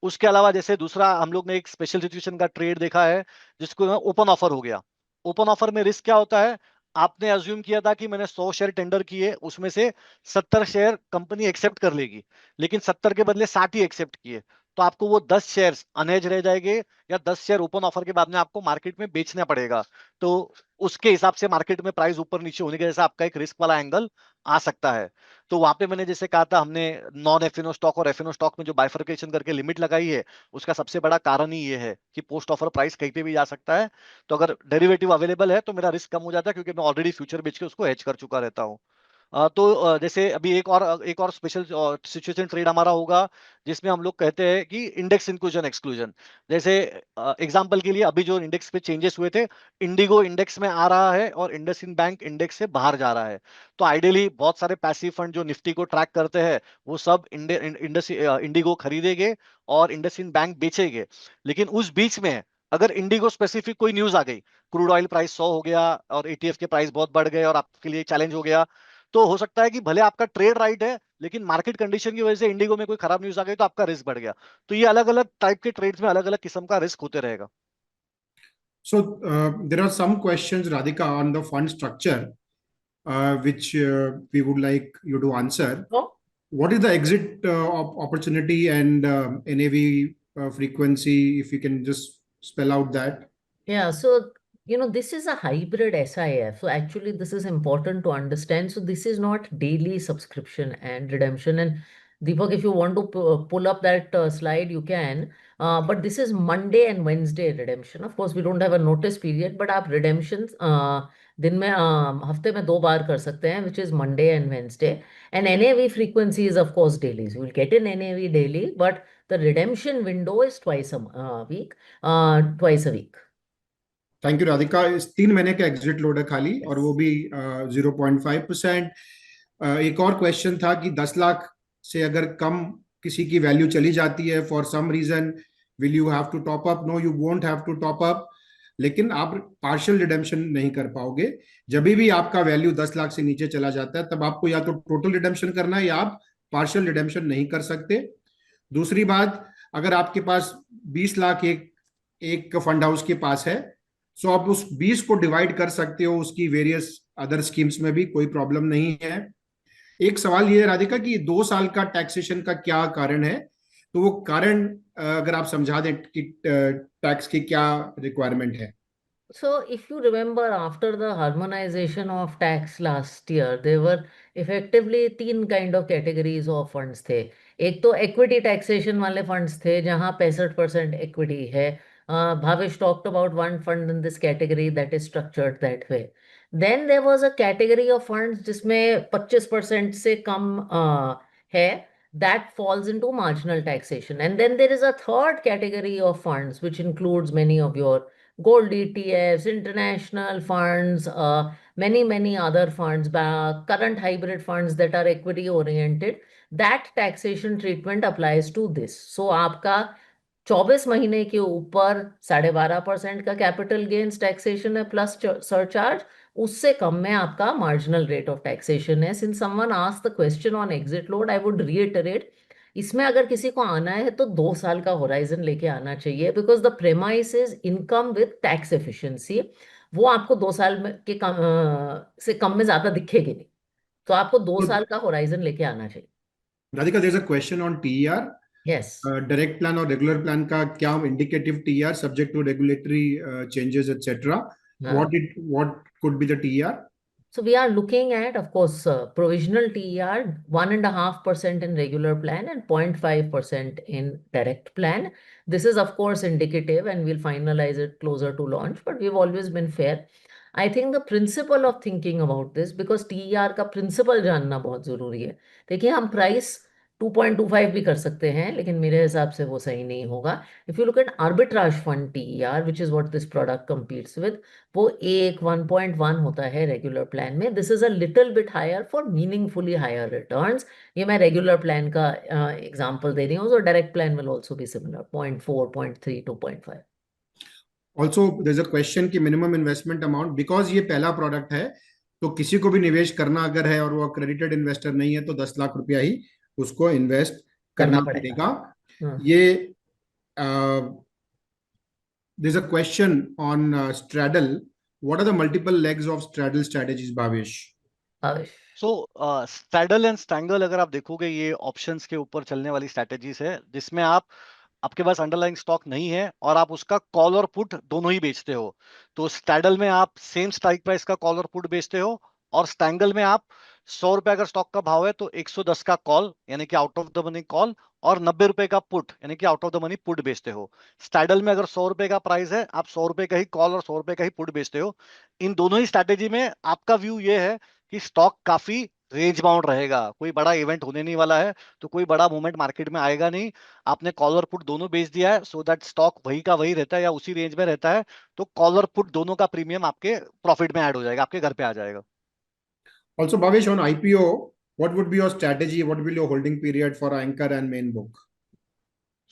उसके अलावा जैसे दूसरा हम लोग ने एक स्पेशल सिचुएशन का ट्रेड देखा है जिसको ओपन ऑफर हो गया। ओपन ऑफर में रिस्क क्या होता है, आपने अज्यूम किया था कि मैंने 100 शेयर टेंडर किए, उसमें से 70 शेयर कंपनी एक्सेप्ट कर लेगी, लेकिन 70 के बदले 60 ही एक्सेप्ट किए, तो आपको वो 10 शेयर्स अनहेज रह जाएंगे या 10 शेयर ओपन ऑफर के बाद में आपको मार्केट में बेचना पड़ेगा। तो उसके हिसाब से मार्केट में प्राइस ऊपर नीचे होने के जैसा आपका एक रिस्क वाला एंगल आ सकता है। तो वहां पे मैंने जैसे कहा था, हमने नॉन एफएनओ स्टॉक और एफएनओ स्टॉक में जो बाइफरकेशन करके लिमिट लगाई है, उसका सबसे बड़ा कारण ही ये है कि पोस्ट ऑफर प्राइस कहीं पे भी जा सकता है। तो अगर डेरिवेटिव अवेलेबल है तो मेरा रिस्क कम हो जाता है, क्योंकि मैं ऑलरेडी फ्यूचर बेच के उसको हेज कर चुका रहता हूँ। तो जैसे अभी एक और स्पेशल सिचुएशन ट्रेड हमारा होगा जिसमें हम लोग कहते हैं कि इंडेक्स इंक्लूजन एक्सक्लूजन। जैसे एग्जांपल के लिए अभी जो इंडेक्स पे चेंजेस हुए थे, इंडिगो इंडेक्स में आ रहा है और इंडसइंड बैंक इंडेक्स से बाहर जा रहा है। तो आइडियली बहुत सारे पैसिव फंड जो निफ्टी को ट्रैक करते हैं वो सब इंडिगो खरीदेंगे और इंडसइंड बैंक बेचेंगे। लेकिन उस बीच में अगर इंडिगो स्पेसिफिक कोई न्यूज आ गई, क्रूड ऑयल प्राइस 100 हो गया और एटीएफ के प्राइस बहुत बढ़ गए और आपके लिए चैलेंज हो गया, तो हो सकता है कि भले आपका ट्रेड राइट है लेकिन मार्केट कंडीशन की वजह से इंडिगो में कोई खराब न्यूज आ गई तो आपका रिस्क बढ़ गया। तो ये अलग अलग टाइप के ट्रेड्स में अलग अलग किस्म का रिस्क होते रहेगा। So there are some questions, Radhika, on the fund structure, which we would like you to answer. Oh. What is the exit opportunity and NAV frequency? If you can just spell out that. Yeah, so this is a hybrid SIF. So actually, this is important to understand. So this is not daily subscription and redemption. And Deepak, if you want to pull up that slide, you can. But this is Monday and Wednesday redemption. Of course, we don't have a notice period, but आप redemptions दिन में हफ्ते में 2 बार कर सकते हैं, which is Monday and Wednesday. And NAV frequency is of course daily. So you'll get an NAV daily, but the redemption window is twice a week, twice a week. Thank you Radhika. इस 3 महीने का exit load है खाली, और वो भी 0.5%। एक और क्वेश्चन था कि 10 लाख से अगर कम किसी की वैल्यू चली जाती है for some reason, will you have to top up? No, you won't have to top up, लेकिन आप पार्शियल रिडेम्पशन नहीं कर पाओगे। जब भी आपका वैल्यू 10 लाख से नीचे चला जाता है तब आपको या तो टोटल रिडेम्पशन करना है या आप पार्शियल रिडेम्पशन नहीं कर सकते। दूसरी बात, अगर आपके पास 20 लाख एक एक फंड हाउस के पास है, सो आप उस 20 को डिवाइड कर सकते हो उसकी वेरियस अदर स्कीम्स में भी, कोई प्रॉब्लम नहीं है। एक सवाल ये है राधिका कि 2 साल का टैक्सेशन का क्या कारण है, तो वो कारण अगर आप समझा दें कि टैक्स की क्या रिक्वायरमेंट है। So, if you remember, after the harmonization of tax last year, there were effectively 3 kind of categories of funds थे। एक तो equity taxation वाले funds थे जहाँ 65% equity है। Bhavesh talked about one fund in this category that is structured that way. Then there was a category of funds जिसमें 25% से कम है, that falls into marginal taxation. And then there is a third category of funds which includes many of your gold ETFs, international funds, many other funds, current hybrid funds that are equity oriented. That taxation treatment applies to this. So आपका 24 महीने के ऊपर 12.5% का capital gains taxation है plus surcharge, उससे कम में आपका marginal rate of taxation है। Since someone asked the question on exit load, I would reiterate, इसमें अगर किसी को आना है तो 2 साल का होराइजन लेके आना चाहिए, because the premise is income with tax efficiency. वो आपको 2 साल में के कम से कम में ज्यादा दिखेगी नहीं, तो आपको दो तो साल का होराइजन लेके आना चाहिए। Radhika, there is a question on TER, yes. Direct plan और रेगुलर प्लान का क्या indicative TER subject to regulatory changes etcetera, what could be the TER? So we are looking at, of course, provisional TER 1.5% in regular plan and 0.5% in direct plan. This is, of course, indicative and we'll finalize it closer to launch, but we've always been fair. I think the principle of thinking about this, because TER का principle जानना बहुत जरूरी है। देखिए, हम price 2.25 भी कर सकते हैं, लेकिन मेरे हिसाब से वो सही नहीं होगा. If you look at arbitrage fund TER, which is what this product competes with, वो एक 1.1 होता है रेगुलर प्लान में. This is a little bit higher for meaningfully higher returns. ये मैं रेगुलर प्लान का एग्जांपल दे रही हूँ. So direct plan will also be similar, 0.4, 0.3, 2.5. Also there is a question कि मिनिमम इन्वेस्टमेंट अमाउंट, बिकॉज ये पहला प्रोडक्ट है, तो किसी को भी निवेश करना अगर है और वो क्रेडिटेड इन्वेस्टर नहीं है तो 10 लाख रुपया ही उसको इन्वेस्ट करना करना पड़ेगा. पड़ेगा. हाँ. ये there's a question on straddle. What are the multiple legs of straddle strategies, Bhavesh? Bhavesh. So straddle and strangle अगर आप देखोगे ये ऑप्शंस के ऊपर चलने वाली स्ट्रेटेजीज है जिसमें आपके पास अंडरलाइंग स्टॉक नहीं है और आप उसका कॉल और पुट दोनों ही बेचते हो. तो स्ट्रैडल में आप सेम स्ट्राइक प्राइस का कॉल और पुट बेचते हो, और स्ट्रैंगल में आप 100 रुपए अगर स्टॉक का भाव है तो 110 का कॉल यानी कि out of the money call, और 90 रुपए का पुट यानी कि out of the money put बेचते हो. स्ट्रैडल में अगर 100 रुपए का प्राइस है आप 100 रुपए का ही कॉल और 100 रुपए का ही पुट बेचते हो. इन दोनों ही स्ट्रैटेजी में आपका व्यू ये है कि स्टॉक काफी रेंज बाउंड रहेगा, कोई बड़ा इवेंट होने नहीं वाला है, तो कोई बड़ा मूवमेंट मार्केट में आएगा नहीं. आपने कॉल और पुट दोनों बेच दिया है सो दैट स्टॉक वही का वही रहता है या उसी रेंज में रहता है, तो कॉल और पुट दोनों का प्रीमियम आपके प्रॉफिट में ऐड हो जाएगा, आपके घर पे आ जाएगा. Also, Bhavesh, on IPO, what would be your strategy? What will be your holding period for anchor and main book?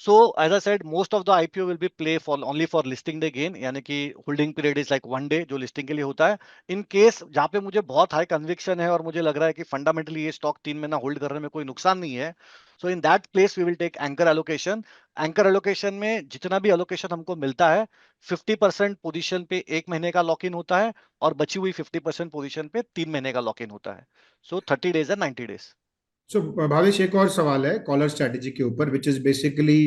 So as I said, most of the IPO will be play for only for listing day gain, यानी कि holding period is like 1 day जो listing के लिए होता है. In case जहाँ पे मुझे बहुत हाई कन्विक्शन है और मुझे लग रहा है कि फंडामेंटली ये स्टॉक 3 महीना होल्ड करने में कोई नुकसान नहीं है, so in that place we will take anchor allocation. Anchor allocation में जितना भी एलोकेशन हमको मिलता है 50% पोजीशन पे 1 महीने का लॉक इन होता है और बची हुई 50% पोजीशन पे 3 महीने का लॉक इन होता है. सो 30 days and 90 days. So, Bhavesh, एक और सवाल है कॉलर स्ट्रेटेजी के ऊपर, which is basically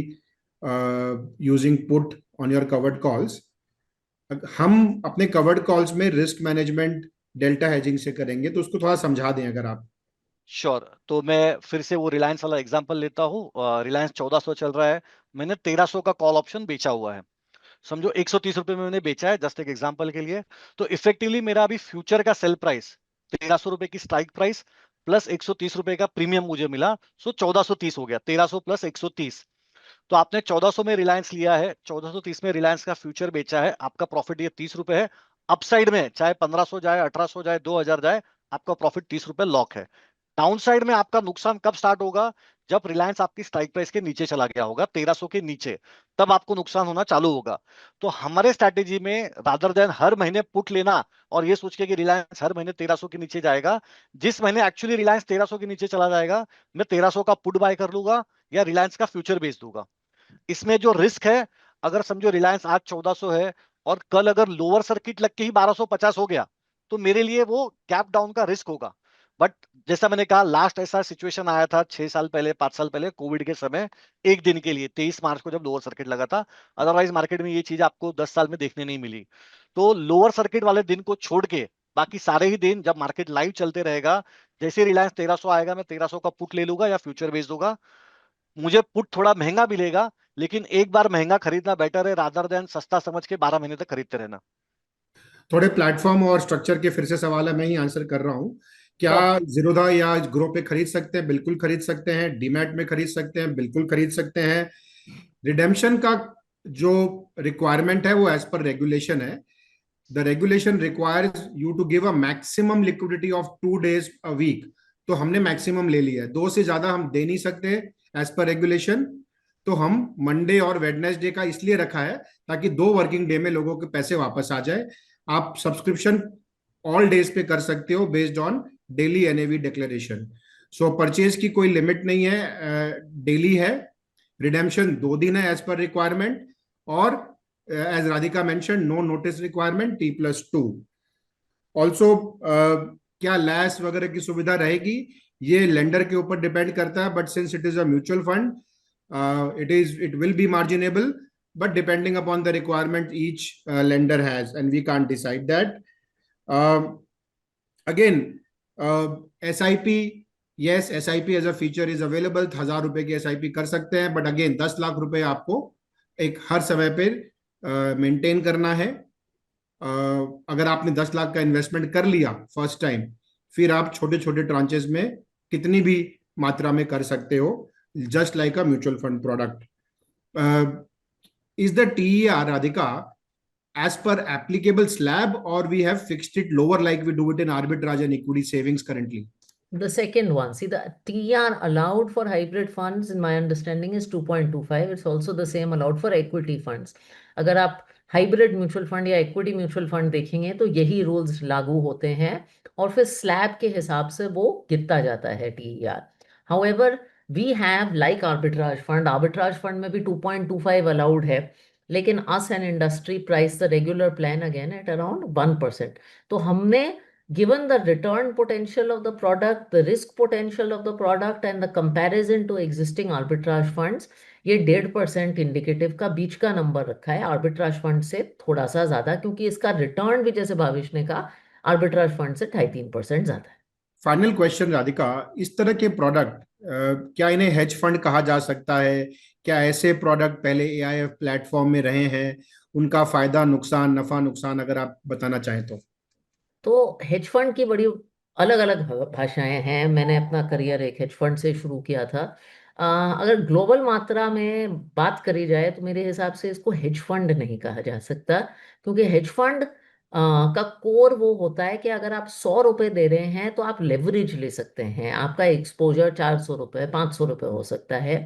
using put on your covered calls. हम अपने कवर्ड कॉल्स में रिस्क मैनेजमेंट डेल्टा हेजिंग से करेंगे, तो उसको थोड़ा समझा दें अगर आप. श्योर. तो मैं फिर से वो रिलायंस वाला एग्जांपल लेता हूँ. रिलायंस 1400 चल रहा है, मैंने 1300 का कॉल ऑप्शन बेचा हुआ है. समझो 130 रुपए में मैंने बेचा है, जस्ट एक एग्जांपल के लिए. तो इफेक्टिवली मेरा अभी फ्यूचर का सेल प्राइस 1300 रुपए की स्ट्राइक प्राइस प्लस 130 रुपए का प्रीमियम मुझे मिला, सो 1430 हो गया. 1300 प्लस 130, तो आपने 1400 में रिलायंस लिया है, 1430 में रिलायंस का फ्यूचर बेचा है, आपका प्रॉफिट ये 30 रुपए है. अपसाइड में चाहे 1500 जाए, 1800 जाए, 2000 जाए, आपका प्रॉफिट 30 रुपए लॉक है. डाउन साइड में आपका नुकसान कब स्टार्ट होगा? जब रिलायंस आपकी स्ट्राइक प्राइस के नीचे चला गया होगा, 1300 के नीचे, तब आपको नुकसान होना चालू होगा. तो हमारे स्ट्रैटेजी में रादर देन हर महीने पुट लेना और ये सोच के कि रिलायंस हर महीने 1300 के नीचे जाएगा, जिस महीने एक्चुअली रिलायंस 1300 के नीचे चला जाएगा, मैं 1300 का पुट बाय कर लूंगा या रिलायंस का फ्यूचर बेच दूंगा. इसमें जो रिस्क है, अगर समझो रिलायंस आज 1400 है और कल अगर लोअर सर्किट लग के ही 1250 हो गया, तो मेरे लिए वो गैप डाउन का रिस्क होगा. बट जैसा मैंने कहा, लास्ट ऐसा सिचुएशन आया था 6 साल पहले, 5 साल पहले, कोविड के समय, एक दिन के लिए 23 मार्च को जब लोअर सर्किट लगा था. अदरवाइज मार्केट में ये चीज आपको 10 साल में देखने नहीं मिली. तो लोअर सर्किट वाले दिन को छोड़ के बाकी सारे ही दिन जब मार्केट लाइव चलते रहेगा, जैसे रिलायंस 1300 आएगा, मैं 1300 का पुट ले लूंगा या फ्यूचर बेच दूंगा. मुझे पुट थोड़ा महंगा मिलेगा, लेकिन एक बार महंगा खरीदना बेटर है रादर देन सस्ता समझ के 12 महीने तक खरीदते रहना. थोड़े प्लेटफॉर्म और स्ट्रक्चर के फिर से सवाल है, मैं ही आंसर कर रहा हूँ. क्या श्योर. जीरोधा या ग्रो पे खरीद सकते हैं? बिल्कुल खरीद सकते हैं. डीमैट में खरीद सकते हैं? बिल्कुल खरीद सकते हैं. रिडेम्पशन का जो रिक्वायरमेंट है वो एज पर रेगुलेशन है. The regulation requires you to give a maximum liquidity of 2 days a week. तो हमने मैक्सिमम ले लिया है, 2 से ज्यादा हम दे नहीं सकते एज पर रेगुलेशन. तो हम मंडे और वेडनेसडे का इसलिए रखा है ताकि 2 वर्किंग डे में लोगों के पैसे वापस आ जाए. आप सब्सक्रिप्शन ऑल डेज पे कर सकते हो based on daily NAV declaration. So purchase की कोई लिमिट नहीं है, डेली है. रिडेम्पशन 2 दिन है एज पर रिक्वायरमेंट. और as Radhika mention, no notice requirement, T+2. Also क्या लैस वगैरह की सुविधा रहेगी, ये लेंडर के ऊपर डिपेंड करता है. But since it is a mutual fund, it will be marginable, but depending upon the requirement each lender has, and we can't decide that. Again, SIP, yes, SIP as a feature is available. 1000 रुपए की SIP कर सकते हैं, but again 10 lakh रुपए आपको एक हर समय पे मेंटेन करना है. अगर आपने 10 लाख का इन्वेस्टमेंट कर लिया फर्स्ट टाइम, फिर आप छोटे छोटे ट्रांचेस में कितनी भी मात्रा में कर सकते हो, just like a mutual fund product. Is the TER, Radhika, as per applicable slab, or we have fixed it lower like we do it in arbitrage and equity savings currently? The second one, see, the TER allowed for hybrid funds, in my understanding, is 2.25. It's also the same allowed for equity funds. अगर आप hybrid mutual fund या equity mutual fund देखेंगे तो यही rules लागू होते हैं और फिर स्लैब के हिसाब से वो गिरता जाता है TER. However we have like arbitrage fund में भी 2.25 अलाउड है, लेकिन us and industry price the regular plan again at around 1%. तो हमने, given the return potential of the product, the risk potential of the product and the comparison to existing arbitrage funds, ये 1.5% indicative का बीच का number रखा है arbitrage fund से थोड़ा सा ज्यादा, क्योंकि इसका रिटर्न भी जैसे भावेश ने कहा आर्बिट्राज फंड से 2.5-3% ज्यादा है. फाइनल क्वेश्चन राधिका, इस तरह के प्रोडक्ट क्या इन्हें हेज फंड कहा जा सकता है? क्या ऐसे प्रोडक्ट पहले AIF प्लेटफॉर्म में रहे हैं? उनका फायदा नुकसान, नफा नुकसान अगर आप बताना चाहें तो हेज फंड की बड़ी अलग अलग भाषाएं हैं. मैंने अपना करियर एक हेज फंड से शुरू किया था. अगर ग्लोबल मात्रा में बात करी जाए तो मेरे हिसाब से इसको हेज फंड नहीं कहा जा सकता, क्योंकि हेज फंड का कोर वो होता है कि अगर आप 100 रुपए दे रहे हैं तो आप लेवरेज ले सकते हैं. आपका एक्सपोजर 400 रुपए 500 रुपए हो सकता है,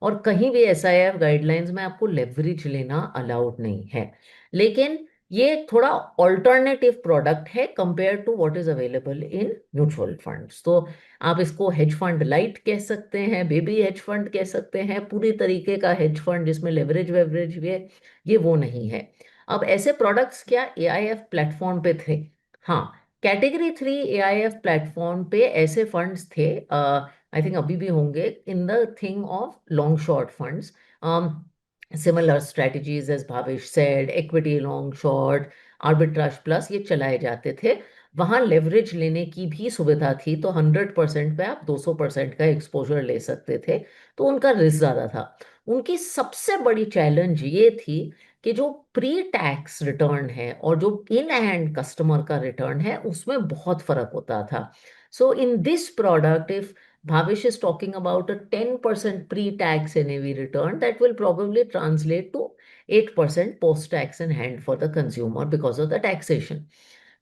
और कहीं भी SIF गाइडलाइंस में आपको लेवरेज लेना अलाउड नहीं है. लेकिन ये थोड़ा ऑल्टरनेटिव प्रोडक्ट है compare to what is available in mutual funds. तो आप इसको हेज फंड लाइट कह सकते हैं, बेबी हेज फंड कह सकते हैं, पूरी तरीके का हेज फंड जिसमें लेवरेज वेवरेज भी है, ये वो नहीं है. अब ऐसे प्रोडक्ट्स क्या AIF प्लेटफॉर्म पे थे? हाँ, कैटेगरी 3 AIF प्लेटफॉर्म पे ऐसे फंड्स थे, आई थिंक अभी भी होंगे, in the thing of long short funds. Similar strategies as Bhavesh said, equity long short, arbitrage plus, ये चलाए जाते थे. वहां लेवरेज लेने की भी सुविधा थी, तो 100% पे आप 200% का एक्सपोजर ले सकते थे, तो उनका रिस्क ज्यादा था. उनकी सबसे बड़ी चैलेंज ये थी कि जो प्री टैक्स रिटर्न है और जो इन हैंड कस्टमर का रिटर्न है उसमें बहुत फर्क होता था. So in this product, if Bhavesh is talking about a 10% pre-tax NAV return, that will probably translate to 8% post-tax in hand for the consumer because of the taxation.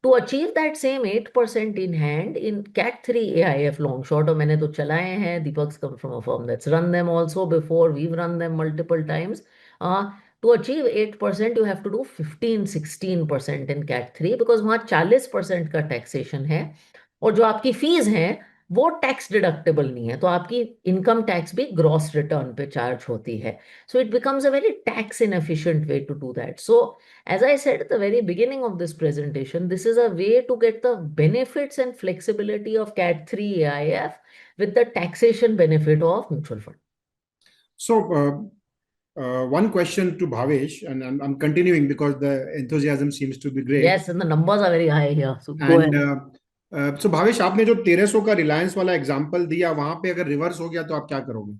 To achieve that same 8% in hand in Cat 3 AIF long short, और मैंने तो चलाए हैं, Deepak's come from a firm that's run them also before, we've run them multiple times. To achieve 8%, you have to do 15-16% in Cat 3 because वहाँ 40% का taxation है, और जो आपकी फीस हैं वो टैक्स डिडक्टेबल नहीं है, तो आपकी इनकम टैक्स भी ग्रॉस रिटर्न पे चार्ज होती है. So it becomes a very tax inefficient way to do that. So as I said at the very beginning of this presentation, this is a way to get the benefits and flexibility of Cat 3 AIF with the taxation benefit of mutual fund. So, one question to Bhavesh, and I'm continuing because the enthusiasm seems to be great. Yes, and the numbers are very high here. So go And ahead. So Bhavesh, आपने जो 1300 का रिलायंस वाला example दिया, वहां पे अगर reverse हो गया तो आप क्या करोगे?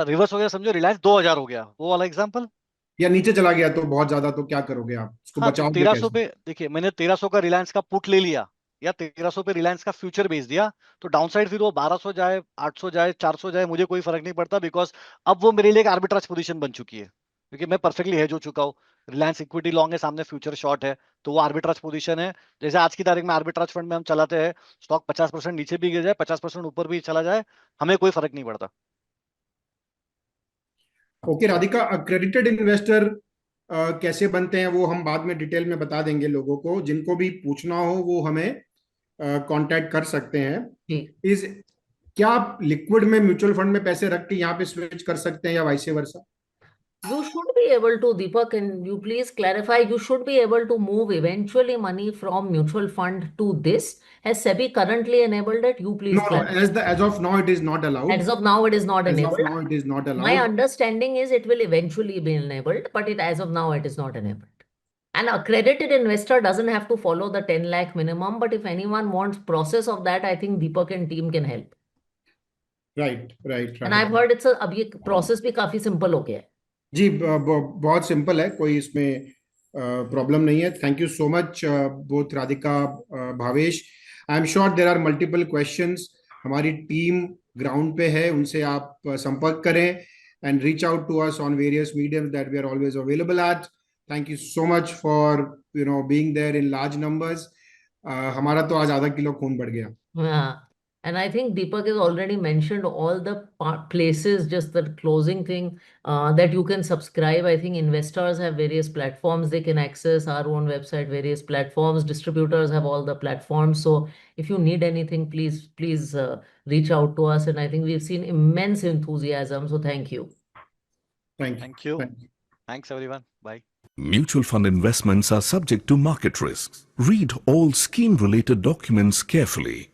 रिवर्स हो गया, समझो रिलायंस 2000 हो गया, वो वाला एग्जांपल. या नीचे चला गया तो बहुत ज्यादा, तो क्या करोगे आप? उसको हाँ, तो बचाओगे 1300 कैसे? पे देखिए, मैंने 1300 का रिलायंस का पुट ले लिया या 1300 पे रिलायंस का फ्यूचर बेच दिया, तो डाउनसाइड फिर वो 1200 जाए, 800 जाए, 400 जाए, मुझे कोई फर्क नहीं पड़ता, बिकॉज अब वो मेरे लिए एक आर्बिट्राज पोजीशन बन चुकी है, क्योंकि मैं परफेक्टली हेज हो चुका हूँ. रिलायंस इक्विटी लॉन्ग है, सामने फ्यूचर शॉर्ट है, तो वो आर्बिट्राज पोजीशन है. जैसे आज की तारीख में आर्बिट्राज फंड में हम चलाते हैं, स्टॉक 50% नीचे भी गिर जाए, 50% ऊपर भी चला जाए, हमें कोई फर्क नहीं पड़ता. ओके राधिका, अक्रेडिटेड इन्वेस्टर कैसे बनते हैं वो हम बाद में डिटेल में बता देंगे. लोगों को जिनको भी पूछना हो वो हमें कांटेक्ट कर सकते हैं. जी. इस क्या आप लिक्विड में म्यूचुअल फंड में पैसे रख के यहाँ पे स्विच कर सकते हैं या vice versa? You should be able to, Deepak, and you please clarify, you should be able to move eventually money from mutual fund to this. Has SEBI currently enabled it? You please No, clarify. as of now it is not allowed. As of now, it is not As of enabled. now it is not My allowed. understanding is it will eventually be enabled, but as of now, it is not enabled. An accredited investor doesn't have to follow the 10 lakh minimum, but if anyone wants process of that, I think Deepak and team can help. Right. And I've heard it's a, अब ये process भी काफी simple हो गया है. जी, बहुत simple है, कोई इसमें प्रॉब्लम नहीं है. Thank you so much both Radhika, Bhavesh. I am sure there are multiple questions हमारी टीम ग्राउंड पे है, उनसे आप संपर्क करें and reach out to us on various mediums that we are always available at. Thank you so much for being there in large numbers. हमारा तो आज आधा किलो खून बढ़ गया. Yeah. And I think Deepak has already mentioned all the places, just the closing thing, that you can subscribe. I think investors have various platforms they can access, our own website, various platforms. Distributors have all the platforms. So if you need anything, please reach out to us. And I think we've seen immense enthusiasm. So thank you. Thank you. Thank you. Thank you. Thanks, everyone. Bye. Mutual fund investments are subject to market risks. Read all scheme-related documents carefully.